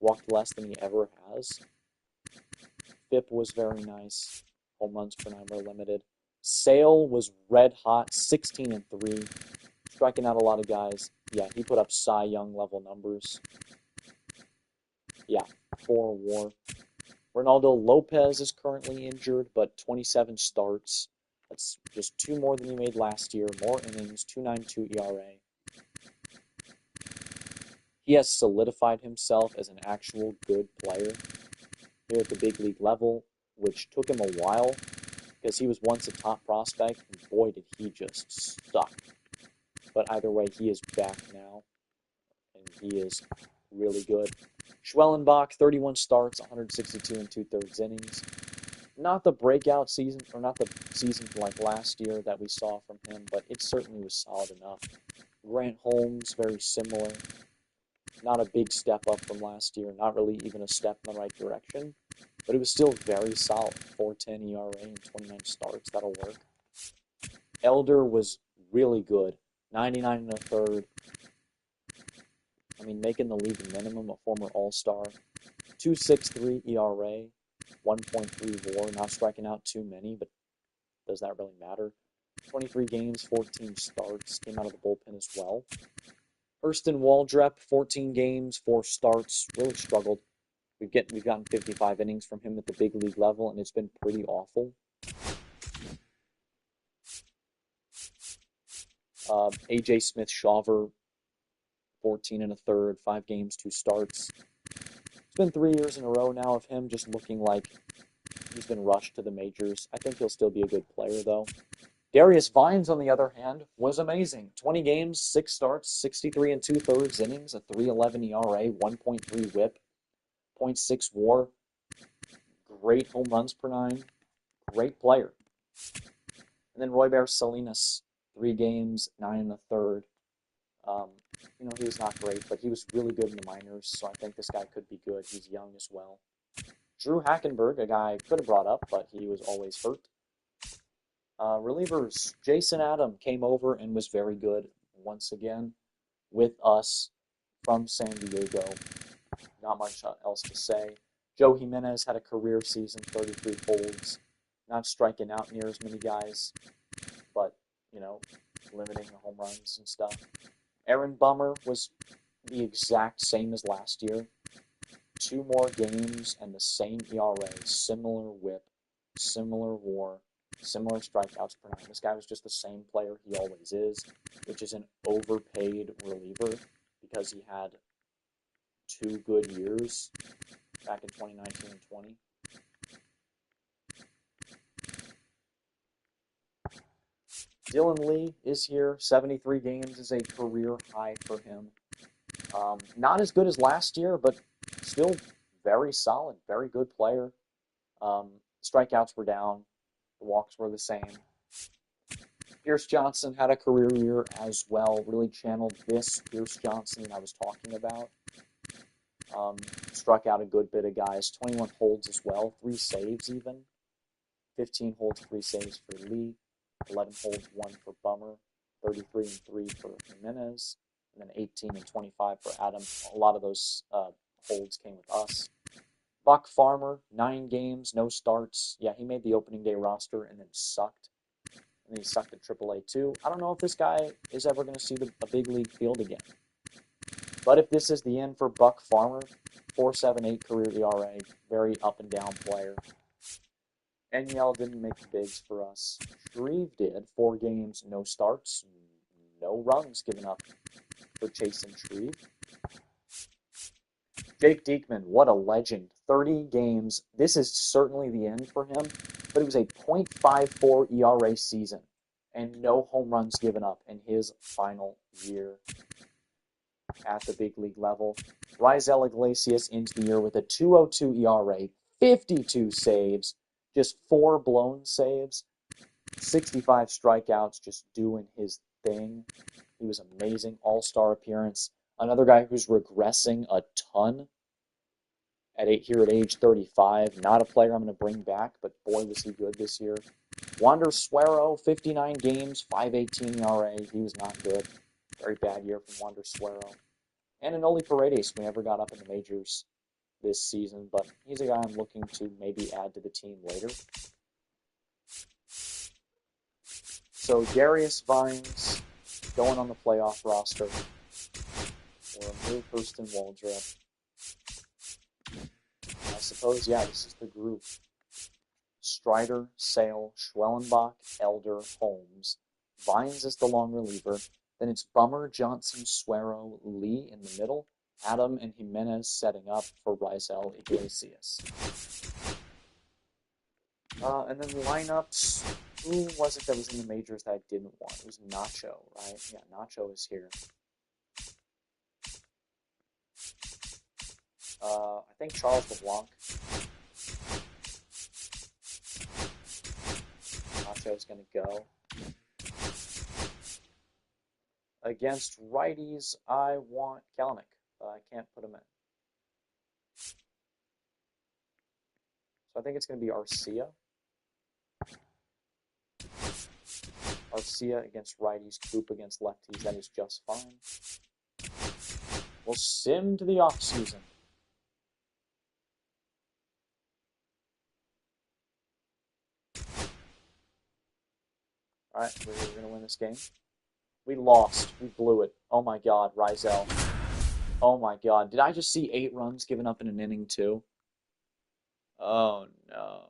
walked less than he ever has. FIP was very nice. Home runs per 9 were limited. Sale was red hot, 16-3, striking out a lot of guys. Yeah, he put up Cy Young level numbers. Yeah, 4 WAR. Ronaldo Lopez is currently injured, but 27 starts. That's just 2 more than he made last year. More innings, 2.92 ERA. He has solidified himself as an actual good player here at the big league level, which took him a while because he was once a top prospect, and boy, did he just suck. But either way, he is back now, and he is really good. Schwellenbach, 31 starts, 162 and 2/3 innings. Not the breakout season, or not the season like last year that we saw from him, but it certainly was solid enough. Grant Holmes, very similar. Not a big step up from last year, not really even a step in the right direction, but it was still very solid. 4.10 ERA and 29 starts, that'll work. Elder was really good, 99 1/3. I mean, making the league minimum, a former All-Star. 2.63 ERA, 1.3 WAR, not striking out too many, but does that really matter? 23 games, 14 starts, came out of the bullpen as well. Hurston Waldrep, 14 games, 4 starts, really struggled. We've gotten 55 innings from him at the big league level, and it's been pretty awful. AJ Smith-Shawver, 14 1/3, 5 games, 2 starts. It's been 3 years in a row now of him just looking like he's been rushed to the majors. I think he'll still be a good player, though. Darius Vines, on the other hand, was amazing. 20 games, 6 starts, 63 2/3 innings, a 3.11 ERA, 1.3 WHIP, 0.6 WAR. Great home runs per 9. Great player. And then Royber Salinas, 3 games, 9 1/3. He was not great, but he was really good in the minors, so I think this guy could be good. He's young as well. Drew Hackenberg, a guy I could have brought up, but he was always hurt. Relievers, Jason Adam came over and was very good once again with us from San Diego. Not much else to say. Joe Jimenez had a career season, 33 holds. Not striking out near as many guys, but, limiting the home runs and stuff. Aaron Bummer was the exact same as last year. 2 more games and the same ERA, similar WHIP, similar WAR, similar strikeouts per 9. This guy was just the same player he always is, which is an overpaid reliever because he had 2 good years back in 2019 and 20. Dylan Lee is here. 73 games is a career high for him. Not as good as last year, but still very solid, very good player. Strikeouts were down. The walks were the same. Pierce Johnson had a career year as well. Really channeled this Pierce Johnson I was talking about. Struck out a good bit of guys. 21 holds as well. 3 saves even. 15 holds, 3 saves for Lee. 11 holds, 1 for Bummer. 33 3 for Jimenez. And then 18 25 for Adam. A lot of those holds came with us. Buck Farmer, 9 games, no starts. Yeah, he made the opening day roster and then sucked. And then he sucked at AAA too. I don't know if this guy is ever going to see a big league field again. But if this is the end for Buck Farmer, 4.78 career ERA, very up and down player. Enyel didn't make the bigs for us. Shreve did. 4 games, no starts, no runs given up for Chasen Shreve. Jake Diekman, what a legend. 30 games. This is certainly the end for him, but it was a .54 ERA season and no home runs given up in his final year at the big league level. Raisel Iglesias ends the year with a .202 ERA, 52 saves, just 4 blown saves, 65 strikeouts, just doing his thing. He was amazing. All-star appearance. Another guy who's regressing a ton here at age 35. Not a player I'm going to bring back, but boy, was he good this year. Wander Suero, 59 games, 5.18 ERA. He was not good. Very bad year from Wander Suero. And Enoli Paredes, we never got up in the majors this season, but he's a guy I'm looking to maybe add to the team later. So Darius Vines going on the playoff roster. Or a new Hurston Waldrop. I suppose, yeah, this is the group. Strider, Sale, Schwellenbach, Elder, Holmes. Vines is the long reliever. Then it's Bummer, Johnson, Suero, Lee in the middle. Adam and Jimenez setting up for Raisel Iglesias. And then lineups. Who was it that was in the majors that I didn't want? It was Nacho, right? Yeah, Nacho is here. I think Charles LeBlanc. Nacho's going to go. Against righties, I want Kalanick, but I can't put him in. So I think it's going to be Arcia. Arcia against righties, Coop against lefties. That is just fine. We'll sim to the offseason. Alright, we're going to win this game. We lost. We blew it. Oh my god, Raisel. Oh my god. Did I just see 8 runs given up in an inning too? Oh no.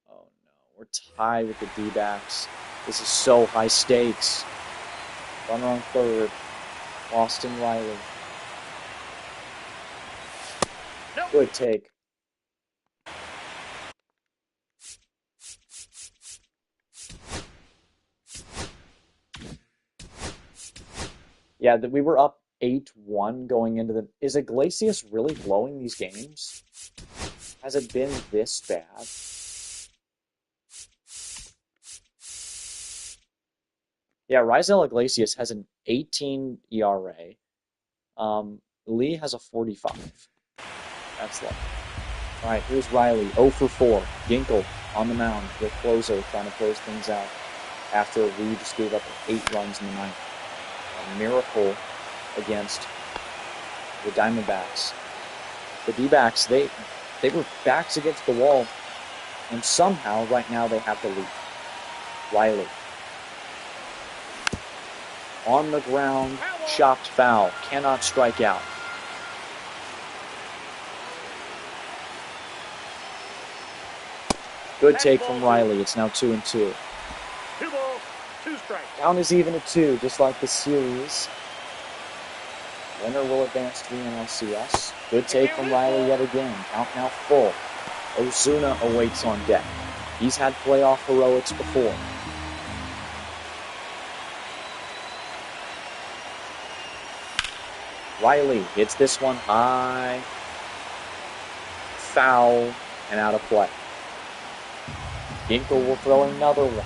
Oh no. We're tied with the D-backs. This is so high stakes. Runner on third. Austin Riley. Nope. Good take. Yeah, we were up 8-1 going into the... Is Iglesias really blowing these games? Has it been this bad? Yeah, Raisel Iglesias has an 18 ERA. Lee has a 45. That's lucky. All right, here's Riley, 0 for 4. Ginkel on the mound, the closer, trying to close things out after Lee just gave up 8 runs in the ninth. A miracle against the Diamondbacks. The D-backs, they were backs against the wall, and somehow right now they have the lead. Riley. On the ground, chopped foul, cannot strike out. Good take from Riley. It's now 2-2. 2 balls, 2 strikes. Count is even at 2, just like the series. Winner will advance to the NLCS. Good take from Riley yet again. Count now full. Ozuna awaits on deck. He's had playoff heroics before. Riley hits this one high. Foul and out of play. Ginkel will throw another one.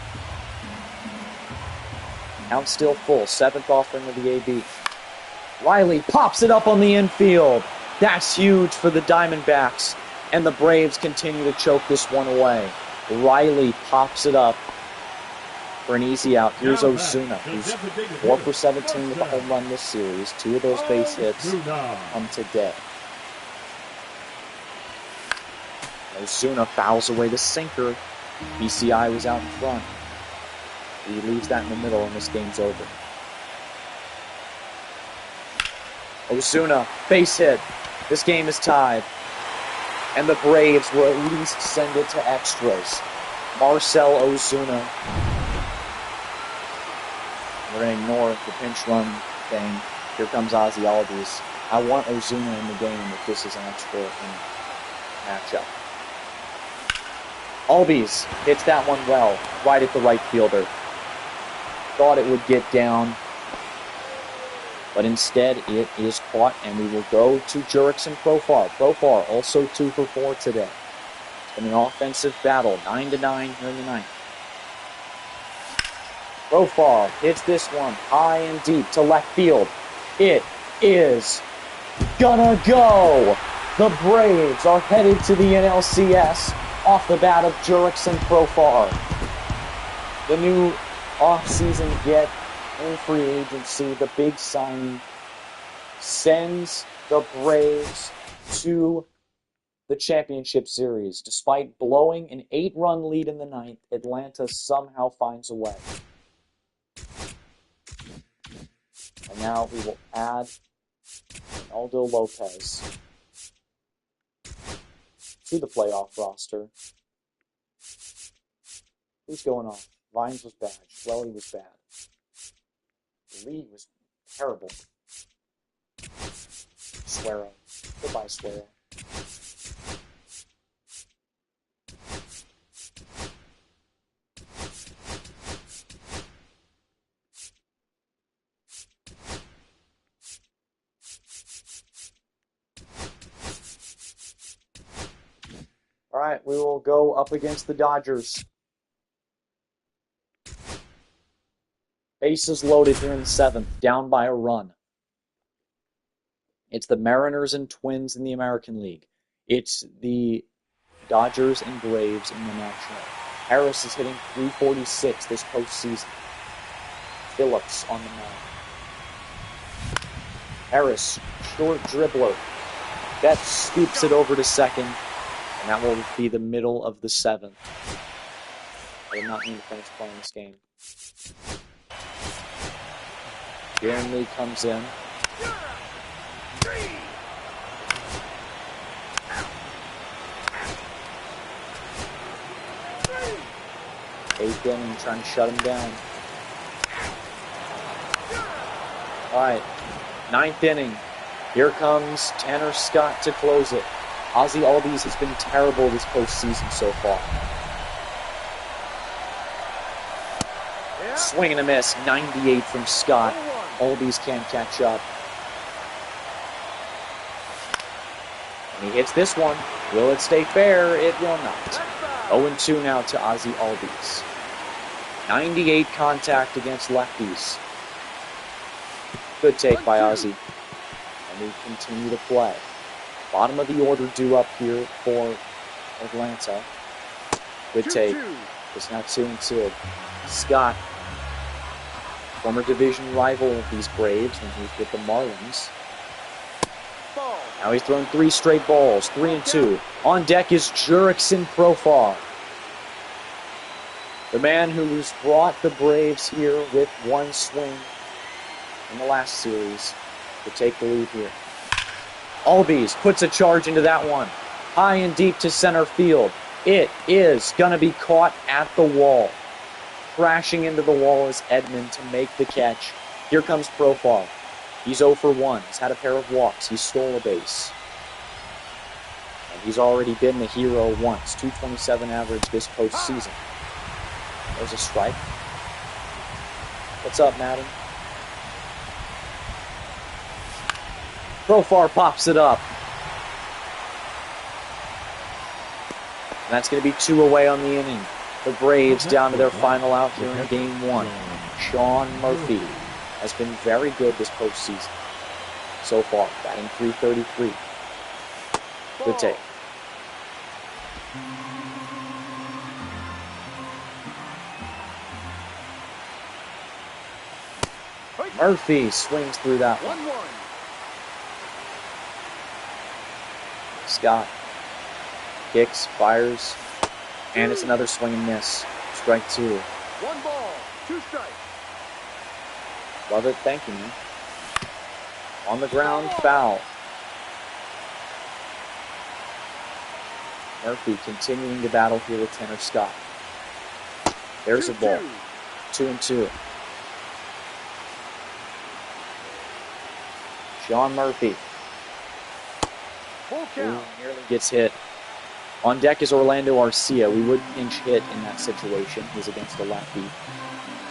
Count still full. 7th offering of the AB. Riley pops it up on the infield. That's huge for the Diamondbacks. And the Braves continue to choke this one away. Riley pops it up for an easy out. Here's Ozuna, who's 4 for 17 with a home run this series. 2 of those base hits come today. Ozuna fouls away the sinker. BCI was out in front. He leaves that in the middle, and this game's over. Ozuna, base hit. This game is tied. And the Braves will at least send it to extras. Marcell Ozuna. We're going to ignore the pinch run thing. Here comes Ozzy Albies. I want Ozuna in the game if this is an extra inning matchup. Albies hits that one well, right at the right fielder. Thought it would get down, but instead it is caught, and we will go to Jurickson Profar. Profar also 2 for 4 today. It's been an offensive battle, 9-9 here in the ninth. Profar hits this one high and deep to left field. It is gonna go! The Braves are headed to the NLCS off the bat of Jurickson Profar. The new off-season get in free agency, the big signing, sends the Braves to the championship series. Despite blowing an 8-run lead in the ninth, Atlanta somehow finds a way. And now we will add Aldo Lopez to the playoff roster. Who's going off? Vines was bad. Schwelly was bad. Lee was terrible. Suero. Goodbye, Suero. All right, we will go up against the Dodgers. Bases loaded here in the 7th, down by a run. It's the Mariners and Twins in the American League. It's the Dodgers and Braves in the National. Harris is hitting .346 this postseason. Phillips on the mound. Harris, short dribbler. That scoops it over to second, and that will be the middle of the 7th. I did not mean to finish playing this game. Darren Lee comes in. Eighth inning, trying to shut him down. All right, 9th inning. Here comes Tanner Scott to close it. Ozzy Albies has been terrible this postseason so far. Swing and a miss, 98 from Scott. Albies can't catch up. And he hits this one. Will it stay fair? It will not. 0-2 now to Ozzy Albies. 98 contact against lefties. Good take by Ozzy. And we continue to play. Bottom of the order due up here for Atlanta. Good take. It's now 2-2. Scott, former division rival of these Braves when he was with the Marlins. Now he's thrown 3 straight balls, 3-2. On deck is Jurickson Profar. The man who's brought the Braves here with one swing in the last series to take the lead here. Albies puts a charge into that one. High and deep to center field. It is going to be caught at the wall. Crashing into the wall is Edman to make the catch. Here comes Profar. He's 0 for 1. He's had a pair of walks. He stole a base. And he's already been the hero once. .227 average this postseason. There's a strike. What's up, Madden? Profar pops it up. And that's going to be 2 away on the inning. The Braves down to their final out here in Game 1. Sean Murphy has been very good this postseason so far, batting .333. Good take. Murphy swings through that one. Scott kicks, fires, and it's another swing and miss. Strike 2. 1 ball, 2 strikes. Love it, thank you, man. On the ground, foul. Murphy continuing to battle here with Tanner Scott. There's a ball. 2-2. Sean Murphy. Full Ooh, count. nearly gets hit. On deck is Orlando Arcia. We would pinch hit in that situation. He's against a lefty.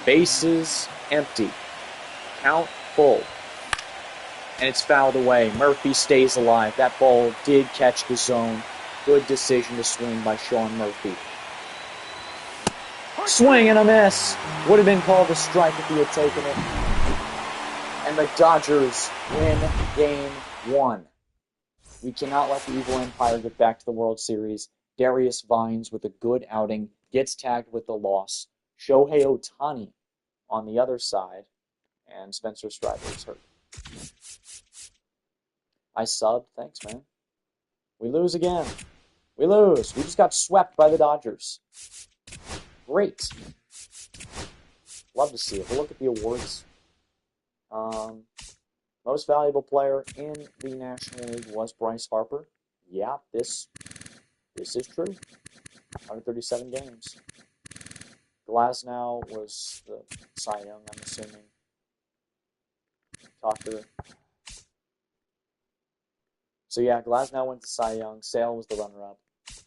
Bases empty. Count full. And it's fouled away. Murphy stays alive. That ball did catch the zone. Good decision to swing by Sean Murphy. Swing and a miss. Would have been called a strike if he had taken it. And the Dodgers win Game 1. We cannot let the Evil Empire get back to the World Series. Darius Vines with a good outing gets tagged with the loss. Shohei Ohtani on the other side. And Spencer Strider is hurt. I subbed. Thanks, man. We lose again. We lose. We just got swept by the Dodgers. Great. Love to see it. We'll look at the awards. Most valuable player in the National League was Bryce Harper. Yeah, this is true. 137 games. Glasnow was the Cy Young, I'm assuming. Tucker. So yeah, Glasnow went to Cy Young. Sale was the runner-up.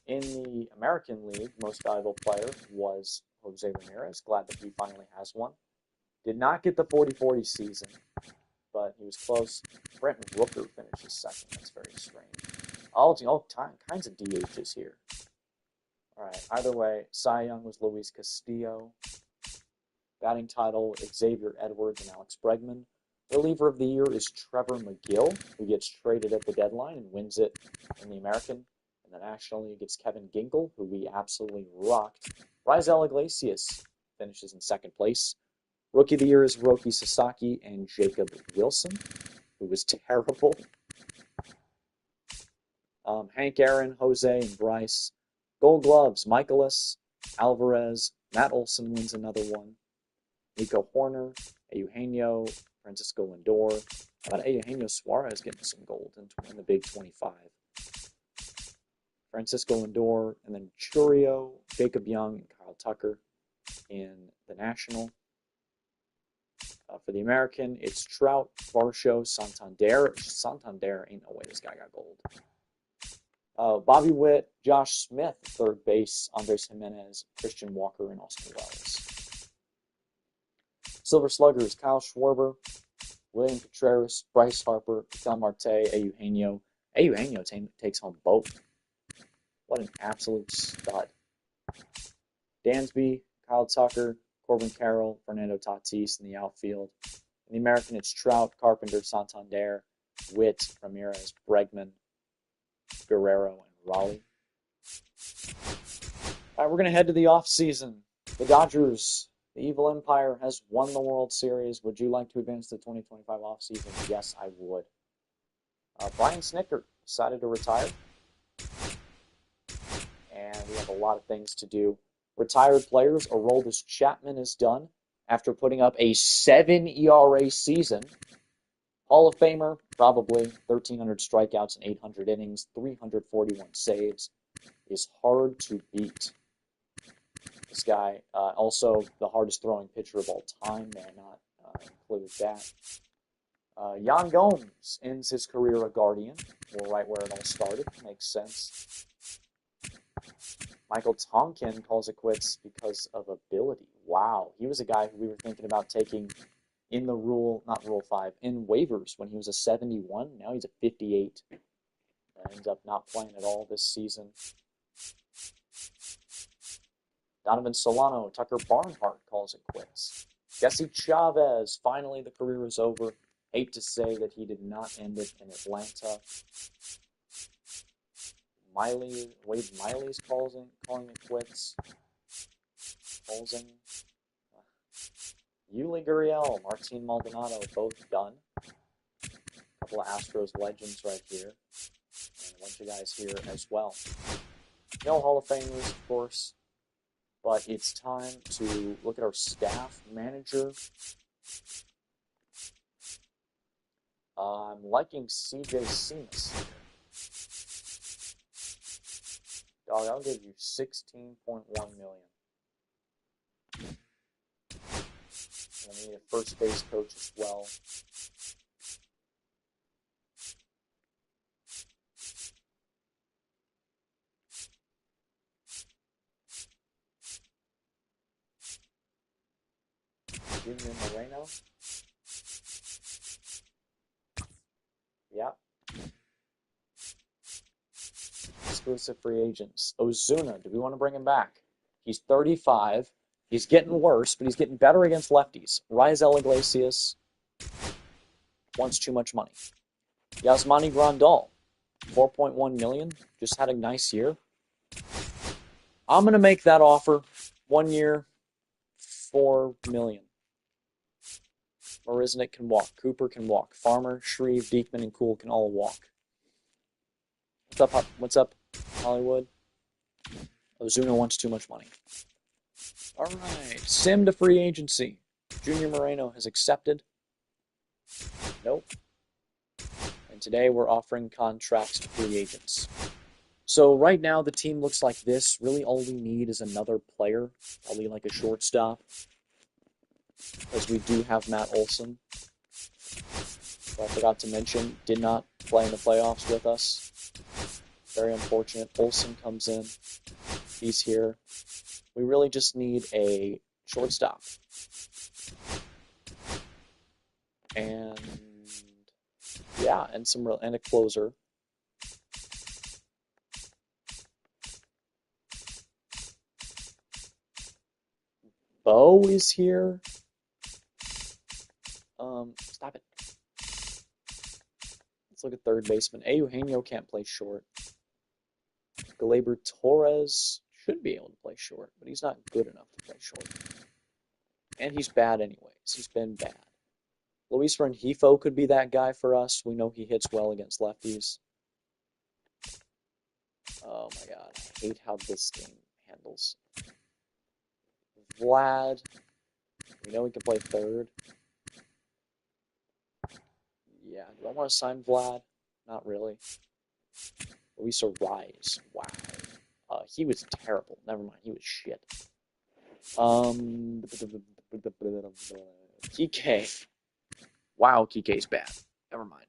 In the American League, most valuable player was Jose Ramirez. Glad that he finally has one. Did not get the 40-40 season, but he was close. Brent Rooker finishes second. That's very strange. All kinds of DHs here. All right, either way, Cy Young was Luis Castillo. Batting title, Xavier Edwards and Alex Bregman. Reliever of the year is Trevor McGill, who gets traded at the deadline and wins it in the American. In the National League, it's Kevin Ginkel, who we absolutely rocked. Raisel Iglesias finishes in second place. Rookie of the year is Roki Sasaki and Jacob Wilson, who was terrible. Hank Aaron, Jose, and Bryce. Gold Gloves, Michaelis, Alvarez, Matt Olson wins another one. Nico Horner, Eugenio, Francisco Lindor. How about Eugenio Suarez getting some gold in the Big 25? Francisco Lindor, and then Churio, Jacob Young, and Kyle Tucker in the National. For the American, it's Trout, Varsho, Santander. Santander, ain't no way this guy got gold. Bobby Witt, Josh Smith, third base, Andres Jimenez, Christian Walker, and Austin Wells. Silver Sluggers, Kyle Schwarber, William Contreras, Bryce Harper, Ketel Marte, Eugenio. Eugenio takes home both. What an absolute stud. Dansby, Kyle Tucker, Corbin Carroll, Fernando Tatis in the outfield. In the American, it's Trout, Carpenter, Santander, Witt, Ramirez, Bregman, Guerrero, and Raleigh. All right, we're going to head to the offseason. The Dodgers, the Evil Empire, has won the World Series. Would you like to advance to the 2025 offseason? Yes, I would. Brian Snitker decided to retire. And we have a lot of things to do. Retired players, Aroldis Chapman is done after putting up a 7 ERA season. Hall of Famer, probably 1,300 strikeouts and 800 innings, 341 saves, is hard to beat. This guy, also the hardest throwing pitcher of all time, may I not include that. Yan Gomes ends his career a Guardian. We're right where it all started. Makes sense. Michael Tonkin calls it quits because of ability. Wow. He was a guy who we were thinking about taking in the not Rule 5, in waivers when he was a 71. Now he's a 58. Ends up not playing at all this season. Donovan Solano, Tucker Barnhart calls it quits. Jesse Chavez, finally the career is over. Hate to say that he did not end it in Atlanta. Wade Miley's calling it quits. Holzing. Yuli Gurriel, Martin Maldonado, both done. A couple of Astros legends right here. And a bunch of guys here as well. No Hall of Famers, of course. But it's time to look at our staff manager. I'm liking CJ Seamus here. Dog, I'll give you $16.1 million. And I need a first base coach as well. Junior Moreno. Yeah. Exclusive free agents. Ozuna, do we want to bring him back? He's 35. He's getting worse, but he's getting better against lefties. Raisel Iglesias wants too much money. Yasmani Grandal, 4.1 million, just had a nice year. I'm going to make that offer. 1 year, 4 million. Marisnik can walk. Cooper can walk. Farmer, Shreve, Diekman, and Kuhl can all walk. What's up, Hollywood? Ozuna wants too much money. All right, Sim to free agency. Junior Moreno has accepted. Nope. And today we're offering contracts to free agents. So right now the team looks like this. Really all we need is another player, probably like a shortstop. Because we do have Matt Olson. Who I forgot to mention, did not play in the playoffs with us. Very unfortunate. Olson comes in. He's here. We really just need a shortstop. And yeah, and a closer. Bo is here. Stop it. Let's look at third baseman. Eugenio can't play short. Gleyber Torres should be able to play short, but he's not good enough to play short. And he's bad anyways. He's been bad. Luis Rengifo could be that guy for us. We know he hits well against lefties. Oh my god, I hate how this game handles. Vlad. We know he can play third. Yeah, do I want to sign Vlad? Not really. Luis Arraez. Wow. He was terrible. Never mind, he was shit. Kike. Wow, Kike's bad. Never mind.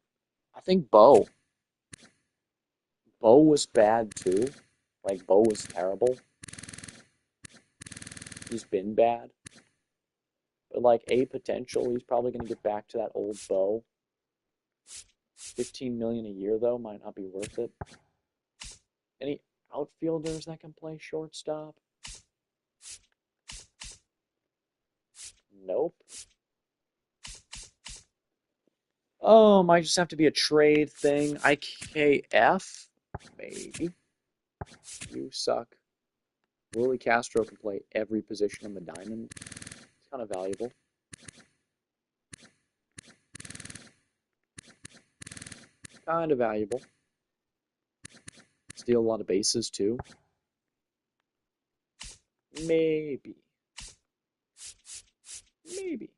I think Bo. Bo was bad too. Like, Bo was terrible. He's been bad. But, like, a potential, he's probably going to get back to that old Bo. 15 million a year, though, might not be worth it. Any outfielders that can play shortstop? Nope. Oh, might just have to be a trade thing. IKF? Maybe. You suck. Willie Castro can play every position on the diamond. It's kind of valuable. Kind of valuable. Steal a lot of bases, too. Maybe. Maybe.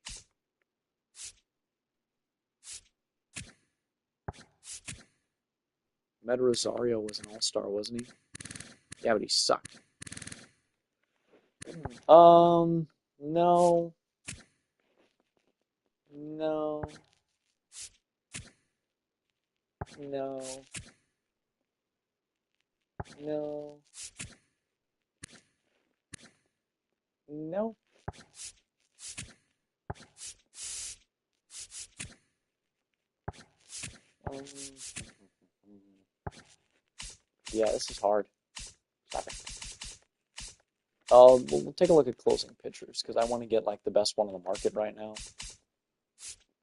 Med Rosario was an all-star, wasn't he? Yeah, but he sucked. No. No. No. No. No. Yeah, this is hard. Stop it. We'll take a look at closing pitchers because I want to get like the best one on the market right now.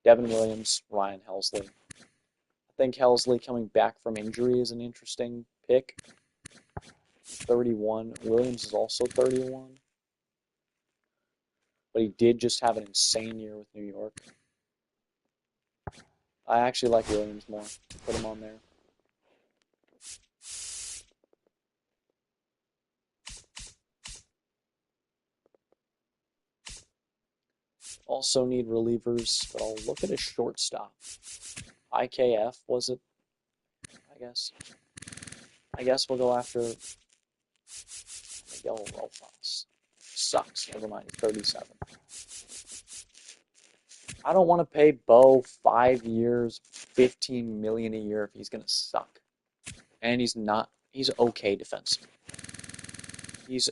Devin Williams, Ryan Helsley. I think Helsley coming back from injury is an interesting pick. 31. Williams is also 31. But he did just have an insane year with New York. I actually like Williams more. Put him on there. Also need relievers, but I'll look at a shortstop. IKF, was it? I guess we'll go after Miguel Rojas. Sucks. Never mind. He's 37. I don't want to pay Bo 5 years, 15 million a year if he's gonna suck. And he's not. He's okay defensively. He's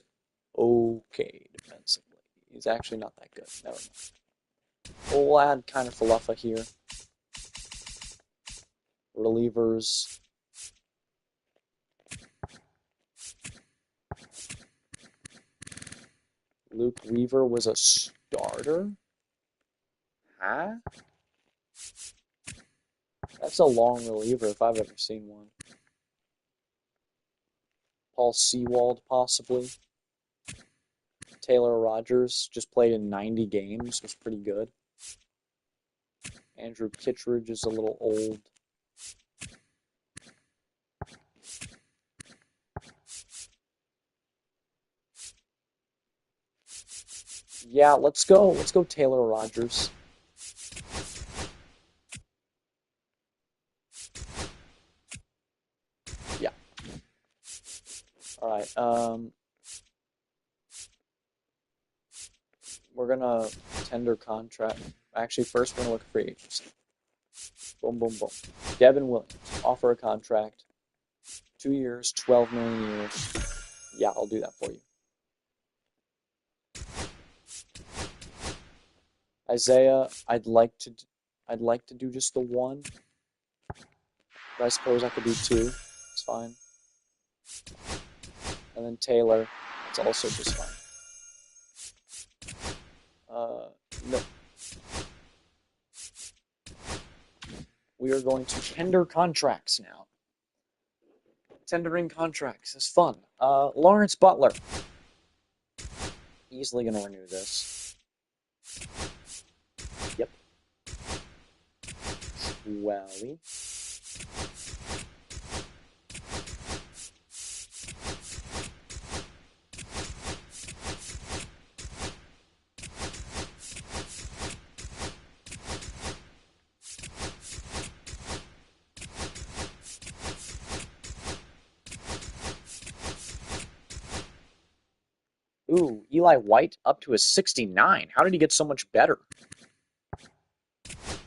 okay defensively. He's actually not that good. Never mind. We'll add kind of Falefa here. Relievers. Luke Weaver was a starter? Huh? That's a long reliever if I've ever seen one. Paul Sewald, possibly. Taylor Rogers just played in 90 games, was pretty good. Andrew Kittredge is a little old. Yeah, let's go Taylor Rogers. Yeah. All right. We're gonna tender contract. Actually, first we're gonna look at free agency. Boom, boom, boom. Devin Williams, offer a contract. 2 years, 12 million years. Yeah, I'll do that for you. Isaiah, I'd like to do just the one. But I suppose I could do two. It's fine. And then Taylor, it's also just fine. No. We are going to tender contracts now. Tendering contracts is fun. Lawrence Butler. Easily going to renew this. Yep. Welly. Ooh, Eli White up to a 69. How did he get so much better?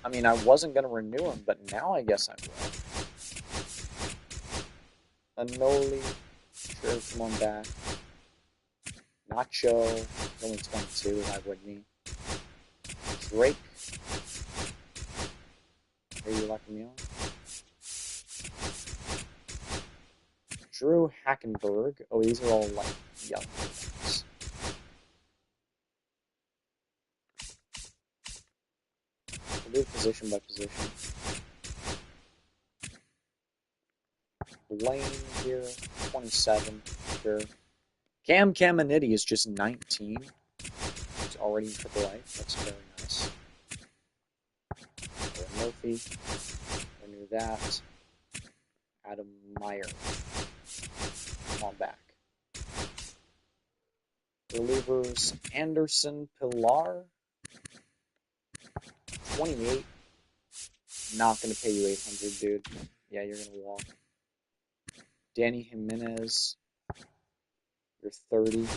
I mean, I wasn't going to renew him, but now I guess I will. Anoli, sure, come on back. Nacho, only 22, why wouldn't he? Drake. Are you locking me on? Drew Hackenberg. Oh, these are all like young guys. We'll do position by position. Blaine here, 27, sure. Cam Caminiti is just 19. He's already in AAA. That's very nice. Murphy, renew that. Adam Meyer, come on back. Relievers, Anderson Pilar, 28. Not going to pay you 800, dude. Yeah, you're going to walk. Danny Jimenez, you're 30.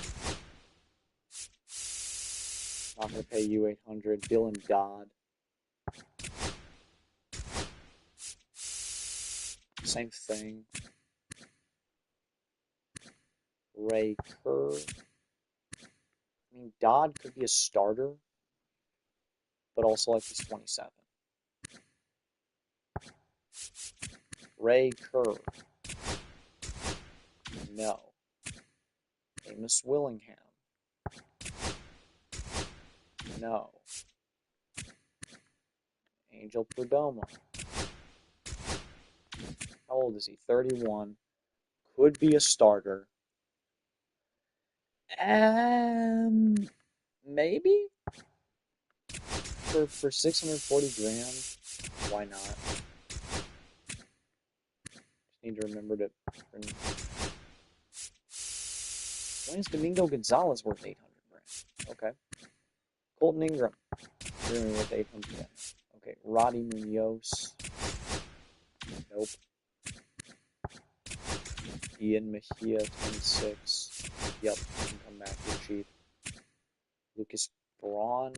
Not going to pay you 800. Dylan Dodd. Same thing. Ray Kerr. I mean, Dodd could be a starter, but also like he's 27. Ray Kerr. No. Amos Willingham. No. Angel Perdomo. How old is he? 31. Could be a starter. Maybe? For 640 grand, why not? Just need to remember to... When is Domingo Gonzalez worth 800 grand? Okay. Colton Ingram. You're going to be worth 800 grand. Okay. Roddy Munoz. Nope. Ian Mejia, 26. Yep, you can come back. You're cheap. Lucas Braun.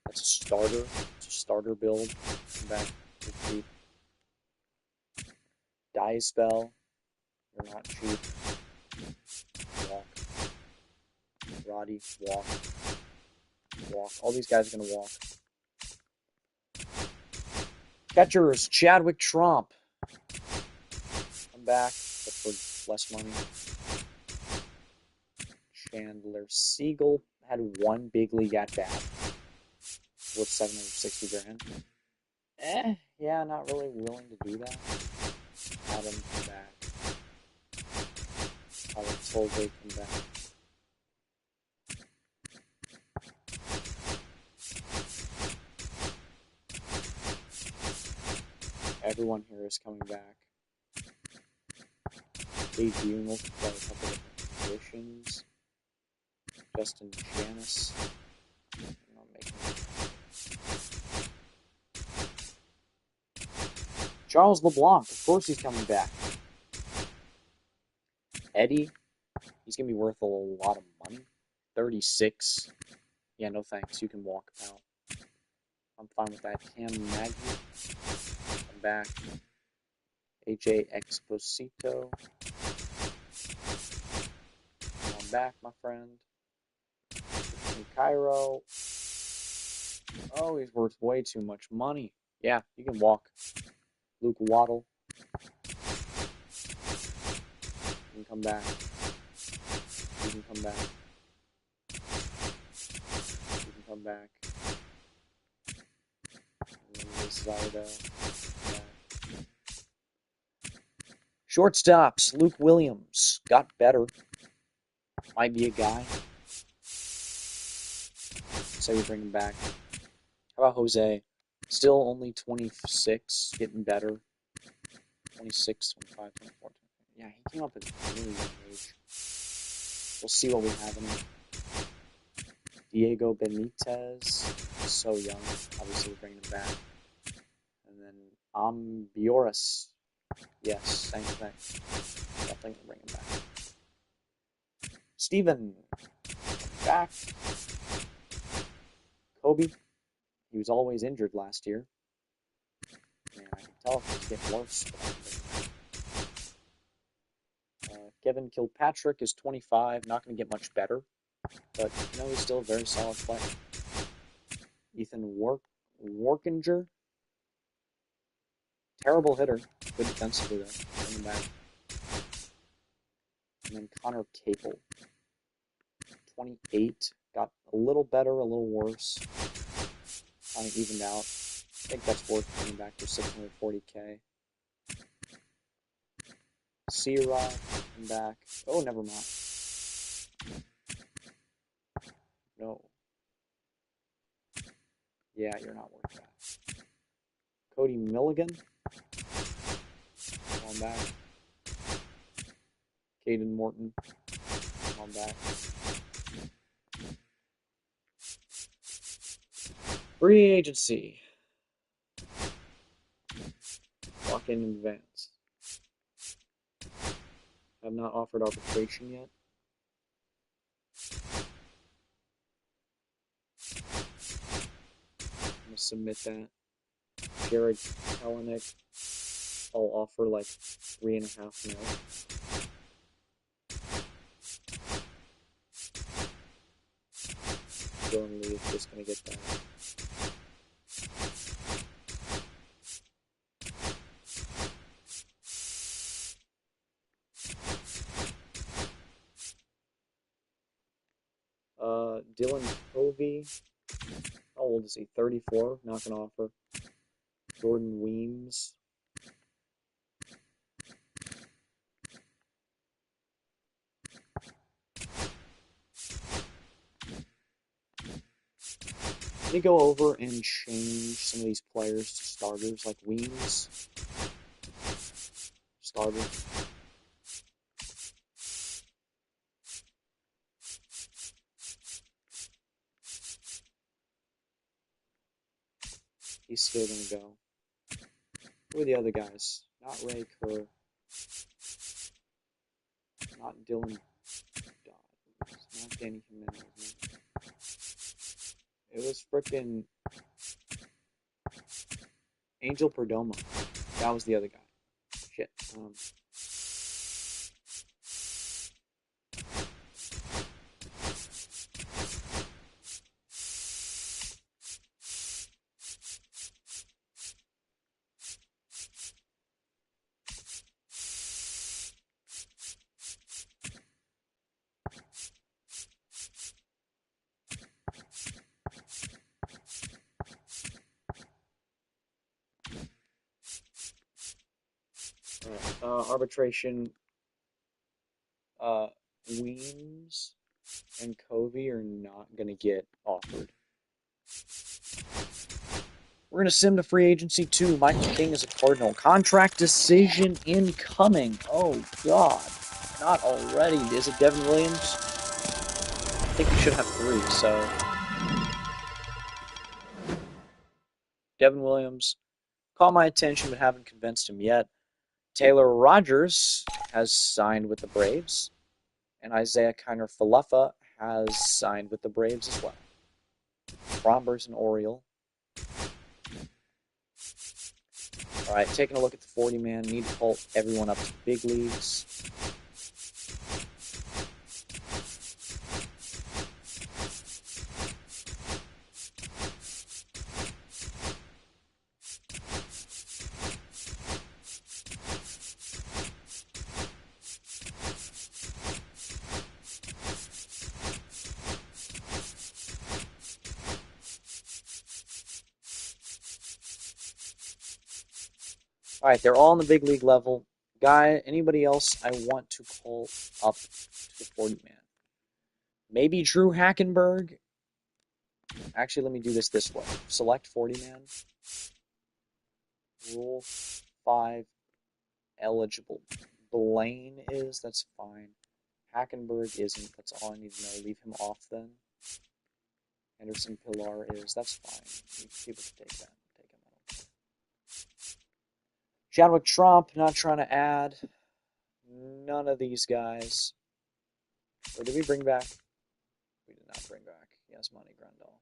That's a starter. It's a starter build. Come back. You're cheap. Diespel. You're not cheap. Walk. Roddy, walk. Walk. All these guys are going to walk. Catcher is Chadwick Tromp. Come back, but for less money. Chandler Siegel had one big league at bat worth $760,000. Yeah, not really willing to do that. Adam, come back. Alex Holgate, come back. Everyone here is coming back. Dave Buell can play a couple different positions. Justin Janis. Charles LeBlanc, of course he's coming back. Eddie, he's going to be worth a lot of money. 36. Yeah, no thanks. You can walk, pal. I'm fine with that. Cam Maggie, come back. AJ Exposito. Come on back, my friend. In Cairo. Oh, he's worth way too much money. Yeah, you can walk. Luke Waddle. You can come back. You can come back. You can come back. And then Lizardo. Shortstops. Luke Williams. Got better. Might be a guy. Say we bring him back. How about Jose? Still only 26, getting better. 26, 25, 24. Yeah, he came up at a really young age. We'll see what we have in him. Diego Benitez, so young. Obviously, we're bringing him back. And then Ambioris. Yes, same thing. Definitely bring him back. Steven, back. Kobe, he was always injured last year. Man, I can tell if he's getting worse. Kevin Kilpatrick is 25, not going to get much better, but he's still a very solid player. Ethan Warkinger, terrible hitter, good defensively though, coming back. And then Connor Capel, 28, got a little better, a little worse, kind of evened out. I think that's worth coming back for $640K. C-Rod, come back. Oh, never mind. No. Yeah, you're not worth that. Cody Milligan. Come on back. Caden Morton. Come on back. Free agency. Lock in advance. Have not offered arbitration yet. I'm going to submit that. Jared Kalanick, I'll offer like 3.5 mil. Dylan Lee is just going to get that. Dylan Covey, how old is he? 34, not going to offer. Jordan Weems. Let me go over and change some of these players to starters, like Weems. Starter. He's still going to go. Who are the other guys? Not Ray Kerr. Not Dylan Dodd. Not Danny Jimenez. It was frickin' Angel Perdomo. That was the other guy. Shit. Arbitration. Weems and Covey are not going to get offered. We're going to sim to free agency 2. Michael King is a Cardinal. Contract decision incoming. Oh, God. Not already. Is it Devin Williams? I think we should have 3, so... Devin Williams caught my attention, but haven't convinced him yet. Taylor Rogers has signed with the Braves. And Isaiah Kiner-Falefa has signed with the Braves as well. Bromber's an Oriole. All right, taking a look at the 40-man. Need to pull everyone up to the big leagues. All right, they're all on the big league level. Guy, anybody else I want to call up to the 40-man? Maybe Drew Hackenberg? Actually, let me do this way. Select 40-man. Rule 5, eligible. Blaine is, that's fine. Hackenberg isn't, that's all I need to know. Leave him off then. Henderson Pilar is, that's fine. People can take that. Take him out. Chadwick Trump, not trying to add. None of these guys. Or did we bring back? We did not bring back Yasmani Grandal.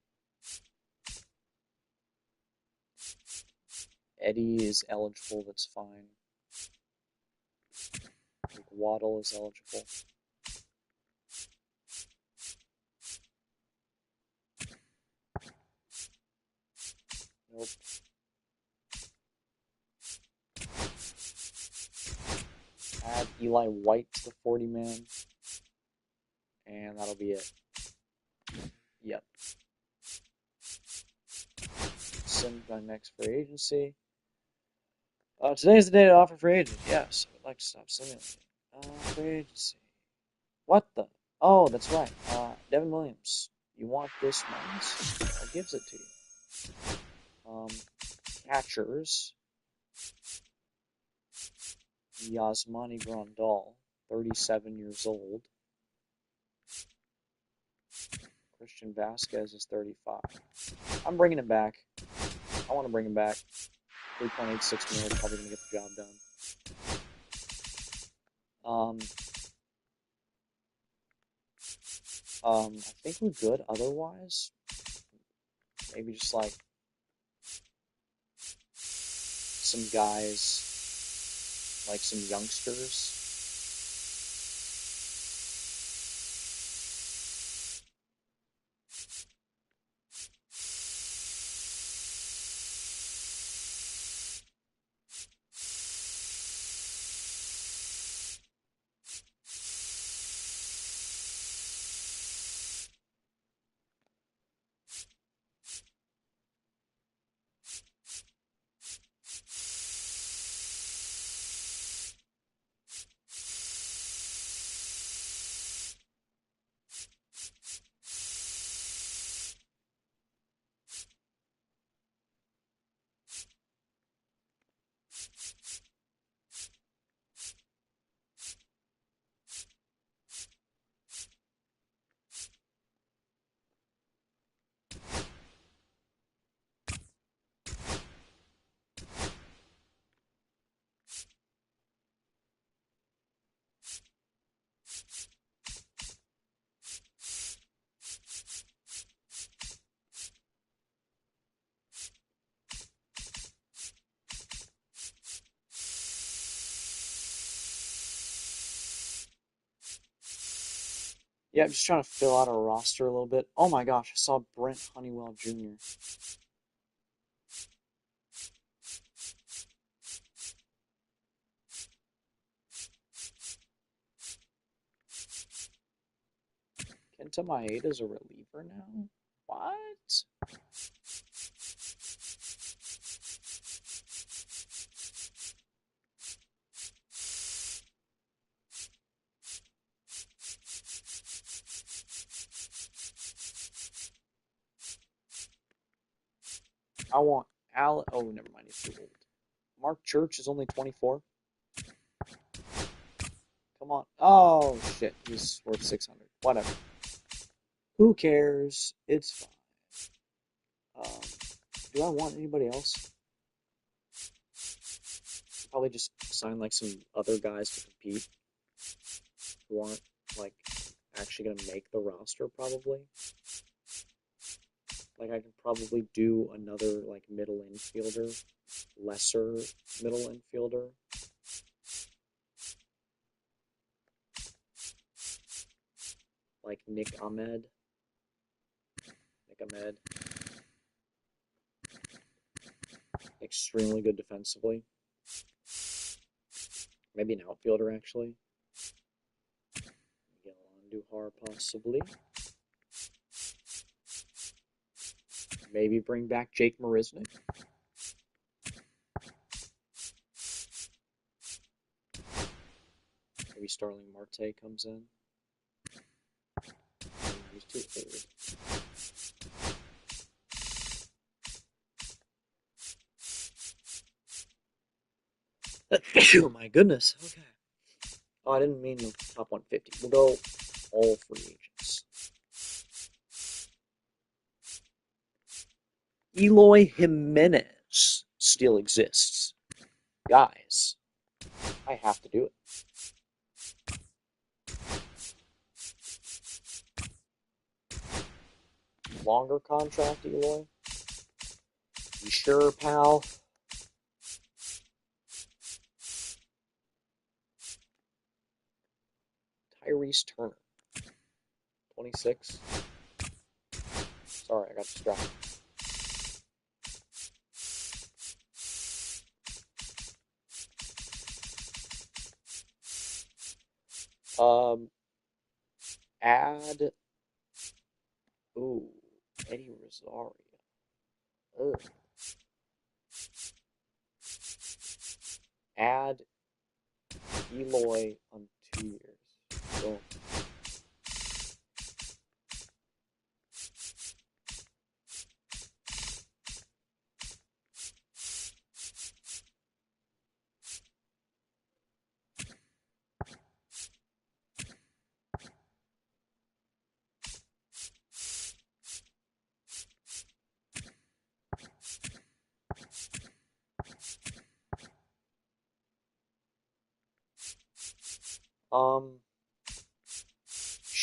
Eddie is eligible, that's fine. I think Waddle is eligible. Nope. Add Eli White to the 40-man. And that'll be it. Yep. Send my next free agency. Today's the day to offer free agents. Yes, I would like to stop simulating. Free agency. What the? Oh, that's right. Devin Williams. You want this one? I'll gives it to you. Catchers. Yasmani Grandal, 37 years old. Christian Vasquez is 35. I'm bringing him back. I want to bring him back. 3.86 million, probably going to get the job done. I think we're good otherwise. Maybe just like some guys, like some youngsters. Yeah, I'm just trying to fill out our roster a little bit. Oh my gosh, I saw Brent Honeywell Jr. Kenta Maeda's a reliever now? What? I want Al. Oh, never mind. He's too old. Mark Church is only 24. Come on. Oh shit. He's worth 600. Whatever. Who cares? It's fine. Do I want anybody else? Probably just sign like some other guys to compete who aren't like actually gonna make the roster. Probably. Like I could probably do another like middle infielder, lesser middle infielder. Like Nick Ahmed. Extremely good defensively. Maybe an outfielder, actually. Miguel Andujar, possibly. Maybe bring back Jake Marisnick. Maybe Starling Marte comes in. He's too old. Oh my goodness. Okay. Oh, I didn't mean the top 150. We'll go all free agents. Eloy Jimenez still exists. Guys, I have to do it. Longer contract, Eloy? You sure, pal? Tyrese Turner. 26. Sorry, I got distracted. Add. Ooh, Eddie Rosario. Ugh. Add Eloy on 2 years. Boom.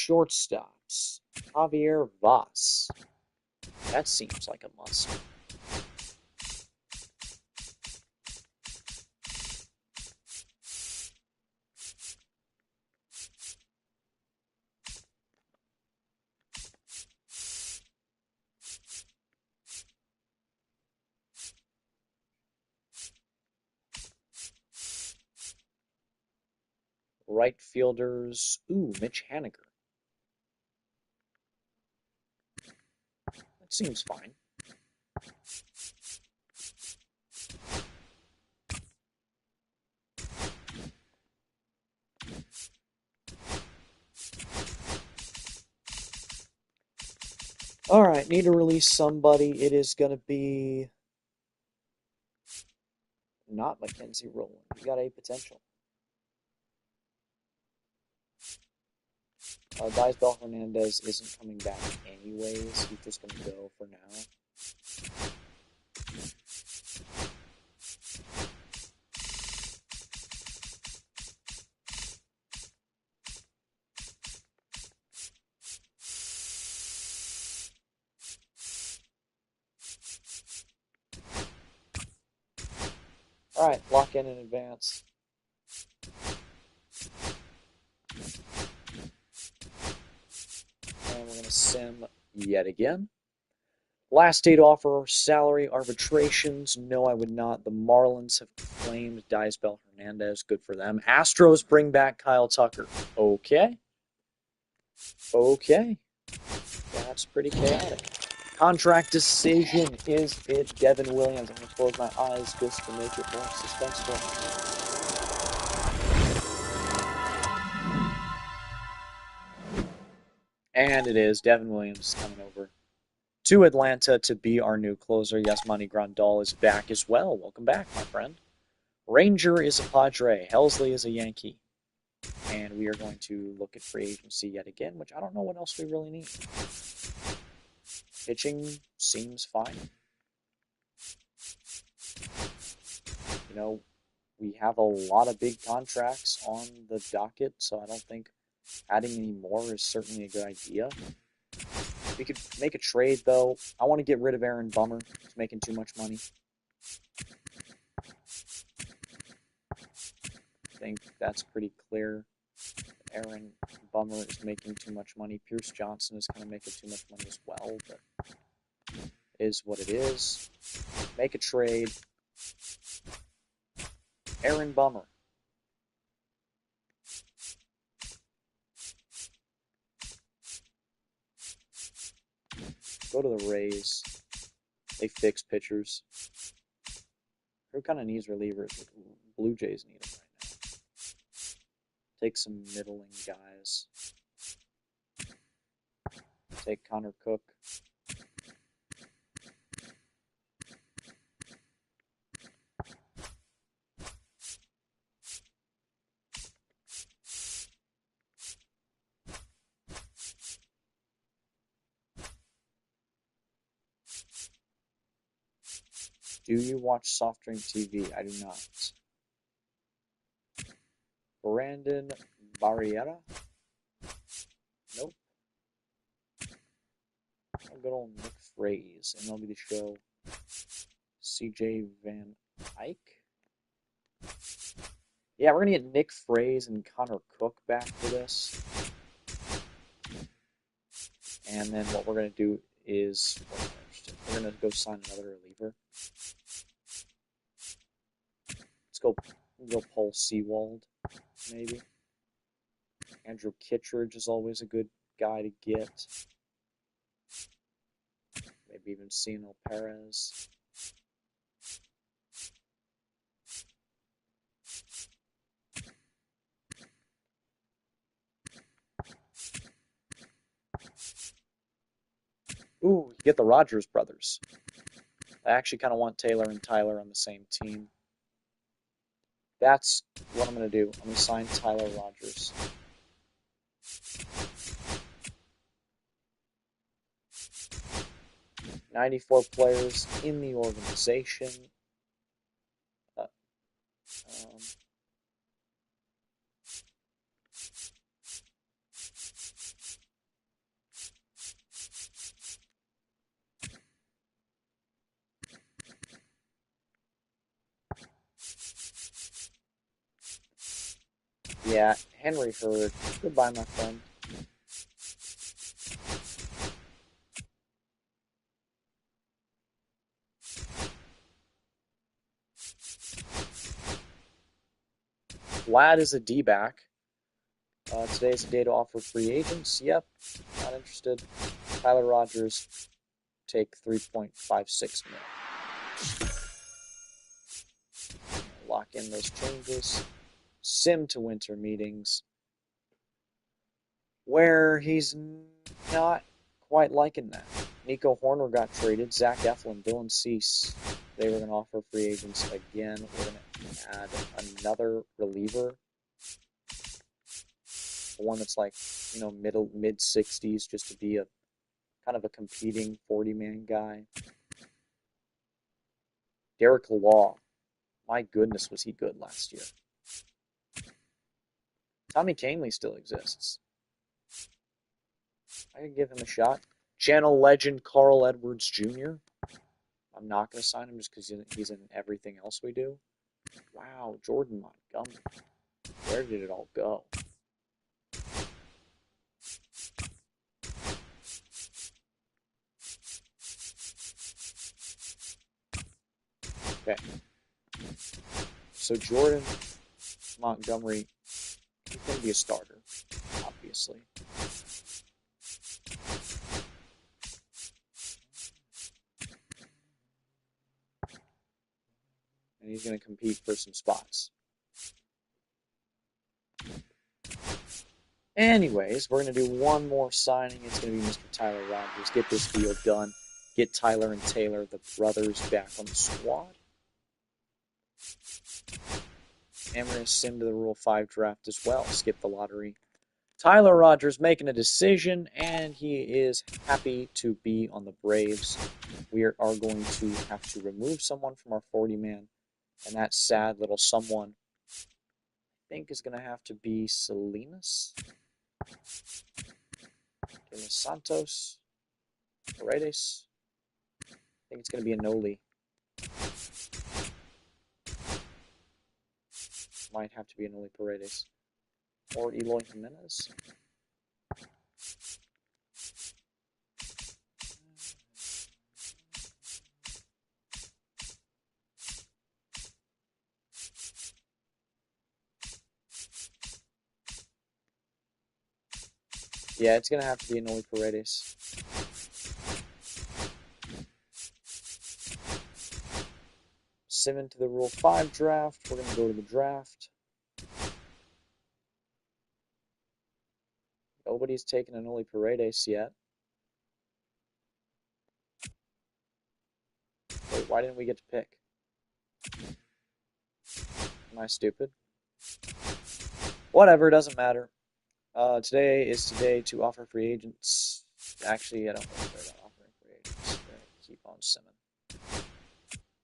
Shortstops. Javier Vaz. That seems like a must. Right fielders. Ooh, Mitch Haniger. That seems fine. Alright, need to release somebody. It is going to be not Mackenzie Rowland. He got a potential. Daisbel Hernandez isn't coming back anyways. He's just going to go for now. Alright, lock in advance. And we're going to sim yet again. Last day to offer salary arbitrations. No, I would not. The Marlins have claimed Daisbel Hernandez. Good for them. Astros bring back Kyle Tucker. Okay. That's pretty chaotic. Contract decision. Is it Devin Williams? I'm going to close my eyes just to make it more suspenseful. And it is Devin Williams coming over to Atlanta to be our new closer. Yasmani Grandal is back as well. Welcome back, my friend. Ranger is a Padre. Helsley is a Yankee. And we are going to look at free agency yet again, which I don't know what else we really need. Pitching seems fine. You know, we have a lot of big contracts on the docket, so I don't think adding any more is certainly a good idea. We could make a trade, though. I want to get rid of Aaron Bummer. He's making too much money. I think that's pretty clear. Aaron Bummer is making too much money. Pierce Johnson is kind of making too much money as well, but it is what it is. Make a trade. Aaron Bummer. Go to the Rays. They fix pitchers. Who kind of needs relievers? Blue Jays need them right now. Take some middling guys. Take Connor Cook. Do you watch Soft Drink TV? I do not. Brandon Barriera? Nope. Good old Nick Fraze. MLB The Show. CJ Van Eyck? Yeah, we're going to get Nick Fraze and Connor Cook back for this. And then what we're going to do is we're going to go sign another reliever. Let's go Paul Sewald, maybe. Andrew Kittredge is always a good guy to get. Maybe even Cionel Perez. Ooh, you get the Rogers brothers. I actually kind of want Taylor and Tyler on the same team. That's what I'm going to do. I'm going to sign Tyler Rogers. "94 players in the organization. Yeah, Henry Hurd. Goodbye, my friend. Vlad is a D-back. Today is the day to offer free agents. Yep, not interested. Tyler Rogers, take 3.56 mil. Lock in those changes. Sim to winter meetings, where he's not quite liking that. Nico Horner got traded. Zach Eflin, Dylan Cease. They were going to offer free agents again. We're going to add another reliever. One that's like, mid-60s, just to be a kind of a competing 40-man guy. Derek Law. My goodness, was he good last year. Tommy Kahnle still exists. I could give him a shot. Channel legend Carl Edwards Jr. I'm not going to sign him just because he's in everything else we do. Wow, Jordan Montgomery. Where did it all go? Okay. So Jordan Montgomery, he's going to be a starter, obviously. And he's going to compete for some spots. Anyways, we're going to do one more signing. It's going to be Mr. Tyler Rogers. Get this deal done. get Tyler and Taylor, the brothers, back on the squad. And we're going to sim to the Rule 5 draft as well. Skip the lottery. Tyler Rogers making a decision, and he is happy to be on the Braves. We are going to have to remove someone from our 40-man, and that sad little someone, I think, is going to have to be Salinas. De Los Santos. Paredes. I think it's going to be Anoli. Might have to be Anoli Paredes. Or Eloy Jimenez. Yeah, it's going to have to be Anoli Paredes. Sim into the Rule 5 draft. We're going to go to the draft. Nobody's taken Anoli Paredes yet. Wait, why didn't we get to pick? Am I stupid? Whatever, doesn't matter. Today is today to offer free agents. Actually, I don't really care about offering free agents. We're going to keep on simming.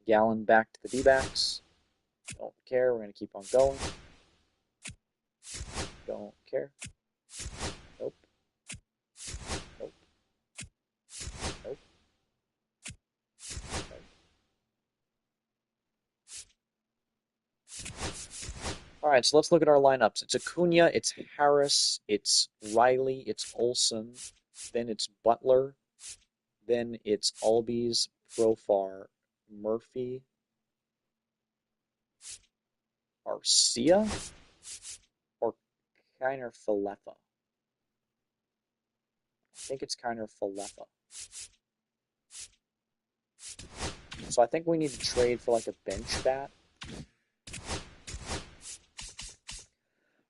Gallon back to the D-backs. Don't care. We're going to keep on going. Don't care. Nope. Nope. Nope. Nope. All right, so let's look at our lineups. It's Acuna, it's Harris, it's Riley, it's Olsen, then it's Butler, then it's Albies, Profar, Murphy, Arcia, or Kiner Falefa. I think it's Kiner Falefa. So I think we need to trade for like a bench bat.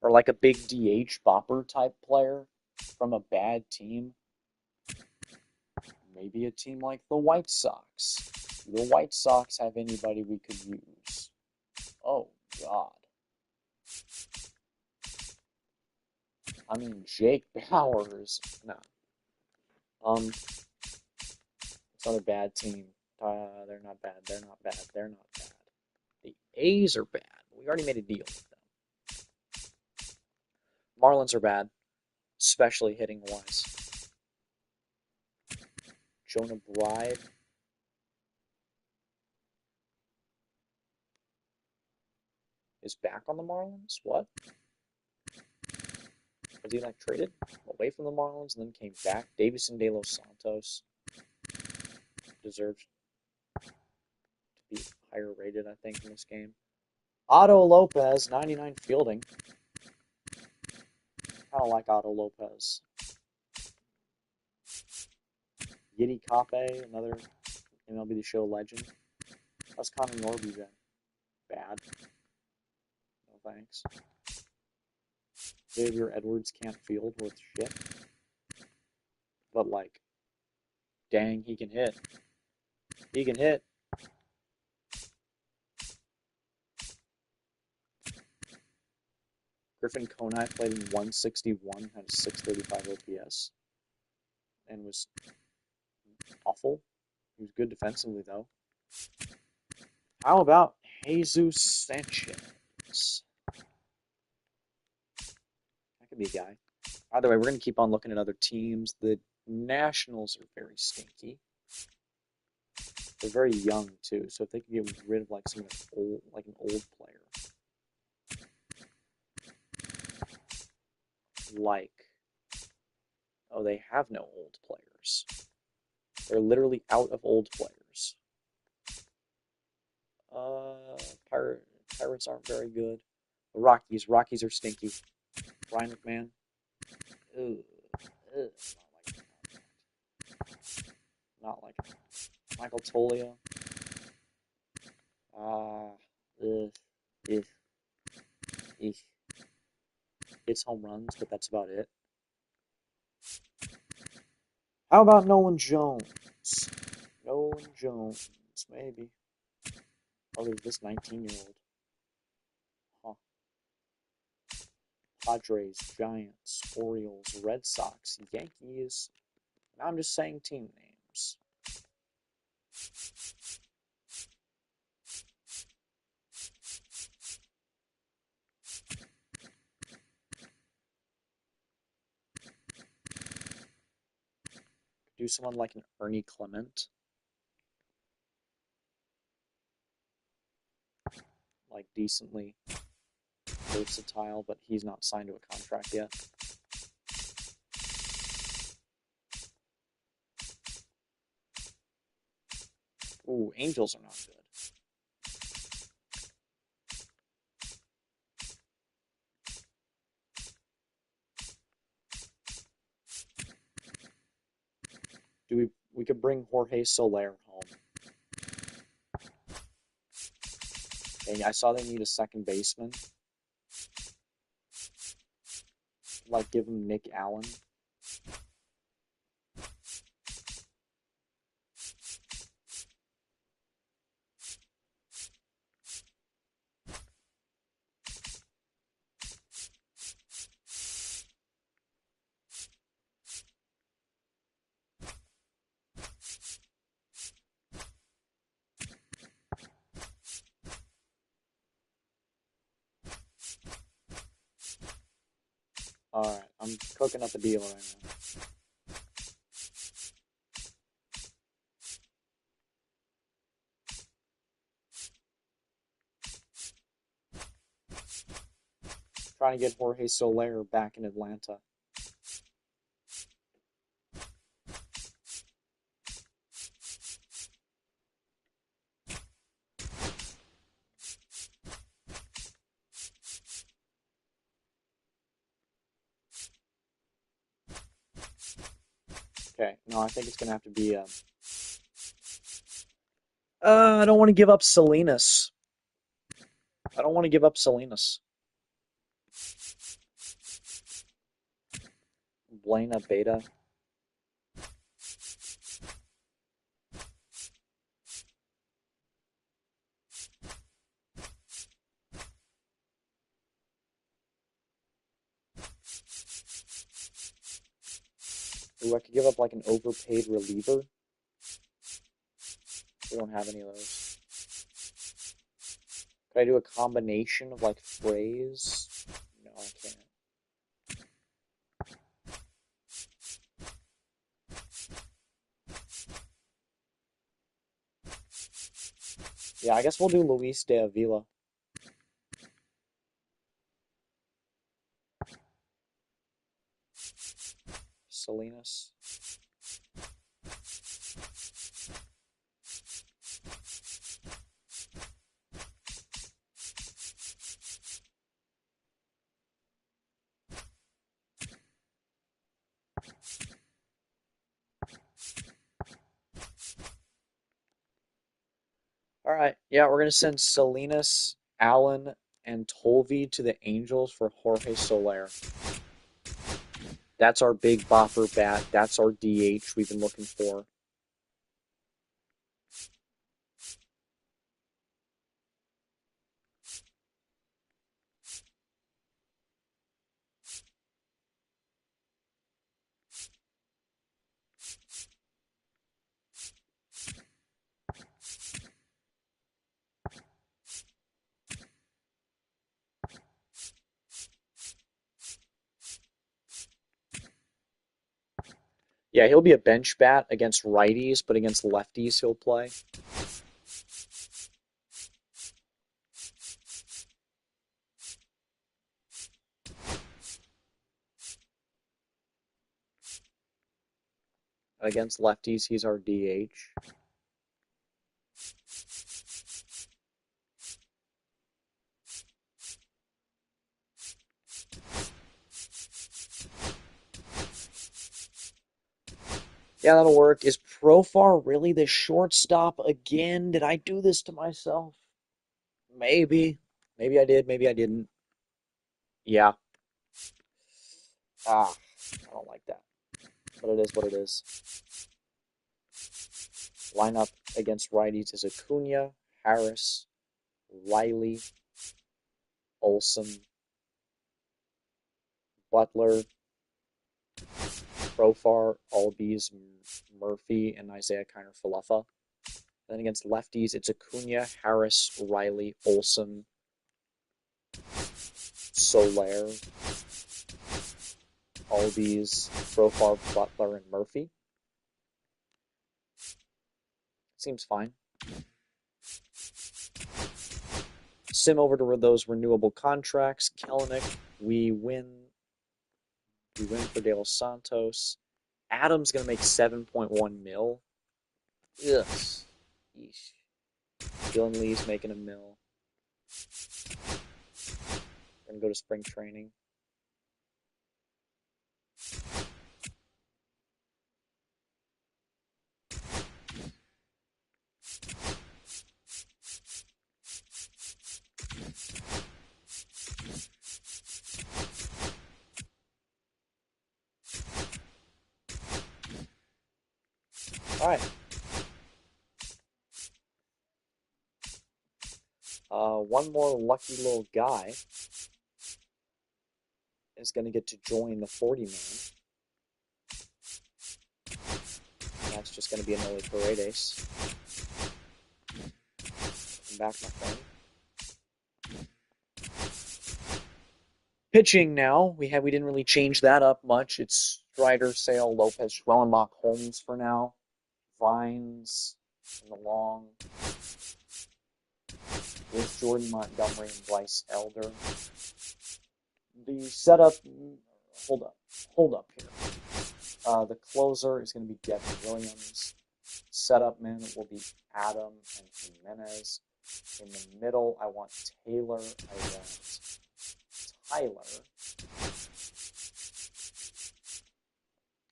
Or like a big DH bopper type player from a bad team. Maybe a team like the White Sox. Do the White Sox have anybody we could use? Oh, God. I mean, Jake Bowers. No. It's not a bad team. They're not bad. They're not bad. They're not bad. The A's are bad. We already made a deal with them. Marlins are bad, especially hitting-wise. Jonah Bride. Is back on the Marlins? What? Was he like traded away from the Marlins and then came back? Davison De Los Santos deserves to be higher rated, I think, in this game. Otto Lopez, 99 fielding. Kind of like Otto Lopez. Yiddy Cape, another MLB The Show legend. How's Connor Norby been? Bad. No thanks. Xavier Edwards can't field worth shit. But like, dang, he can hit. He can hit. Griffin Konai played in 161, had a 635 OPS, and was awful. He was good defensively, though. How about Jesus Sanchez? That could be a guy. Either way, we're going to keep on looking at other teams. The Nationals are very stinky. They're very young, too, so if they could get rid of like some of the old, like an old player. Like, oh, they have no old players. They're literally out of old players. Pirates aren't very good. The Rockies are stinky. Ryan McMahon. Ugh. Not like it. Michael Tolio. It's home runs, but that's about it. How about Nolan Jones? Nolan Jones, maybe. Oh, there's this 19-year-old. Huh. Padres, Giants, Orioles, Red Sox, Yankees. Now I'm just saying team names. Do someone like an Ernie Clement. Like decently versatile, but he's not signed to a contract yet. Ooh, Angels are not good. We could bring Jorge Soler home. And I saw they need a second baseman. Like give him Nick Allen. Alright, I'm cooking up a deal right now. Trying to get Jorge Soler back in Atlanta. Okay, no, I think it's gonna have to be I don't want to give up Salinas. I don't want to give up Salinas. Blaina Beta. Ooh, I could give up like an overpaid reliever. We don't have any of those. Could I do a combination of like phrase? No, I can't. Yeah, I guess we'll do Luis de Avila. Salinas. All right, yeah, we're gonna send Salinas, Allen, and Tolvi to the Angels for Jorge Soler. That's our big bopper bat. That's our DH we've been looking for. Yeah, he'll be a bench bat against righties, but against lefties he'll play. Against lefties, he's our DH. Yeah, that'll work. Is Profar really the shortstop again? Did I do this to myself? Maybe. Maybe I did, maybe I didn't. Yeah. Ah, I don't like that. But it is what it is. Lineup against righties is Acuna, Harris, Riley, Olson, Butler, Profar, Albies, Murphy, and Isaiah Kiner-Falefa. Then against lefties, it's Acuna, Harris, Riley, Olson, Soler, Albies, Profar, Butler, and Murphy. Seems fine. Sim over to those renewable contracts. Kelenic, we win for De Los Santos. Adams going to make 7.1 mil. Ugh. Yeesh. Dylan Lee's making a mil. Going to go to spring training. All right. One more lucky little guy is going to get to join the 40-man. That's just going to be Enoli Paredes. Come back, my friend. Pitching now. We didn't really change that up much. It's Strider, Sale, Lopez, Schwellenbach, Holmes for now. Vines in the long. With Jordan Montgomery and Bryce Elder. The setup. Hold up here. The closer is going to be Devin Williams. Setup men will be Adam and Jimenez. In the middle, I want Taylor. I want Tyler.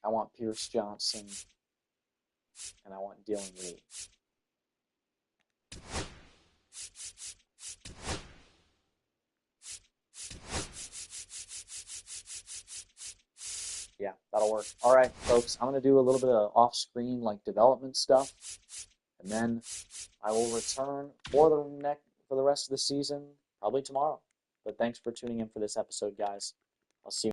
I want Pierce Johnson. And I want Dylan Lee. Yeah, that'll work. All right, folks, I'm going to do a little bit of off-screen development stuff, and then I will return for the rest of the season, probably tomorrow. But thanks for tuning in for this episode, guys. I'll see you.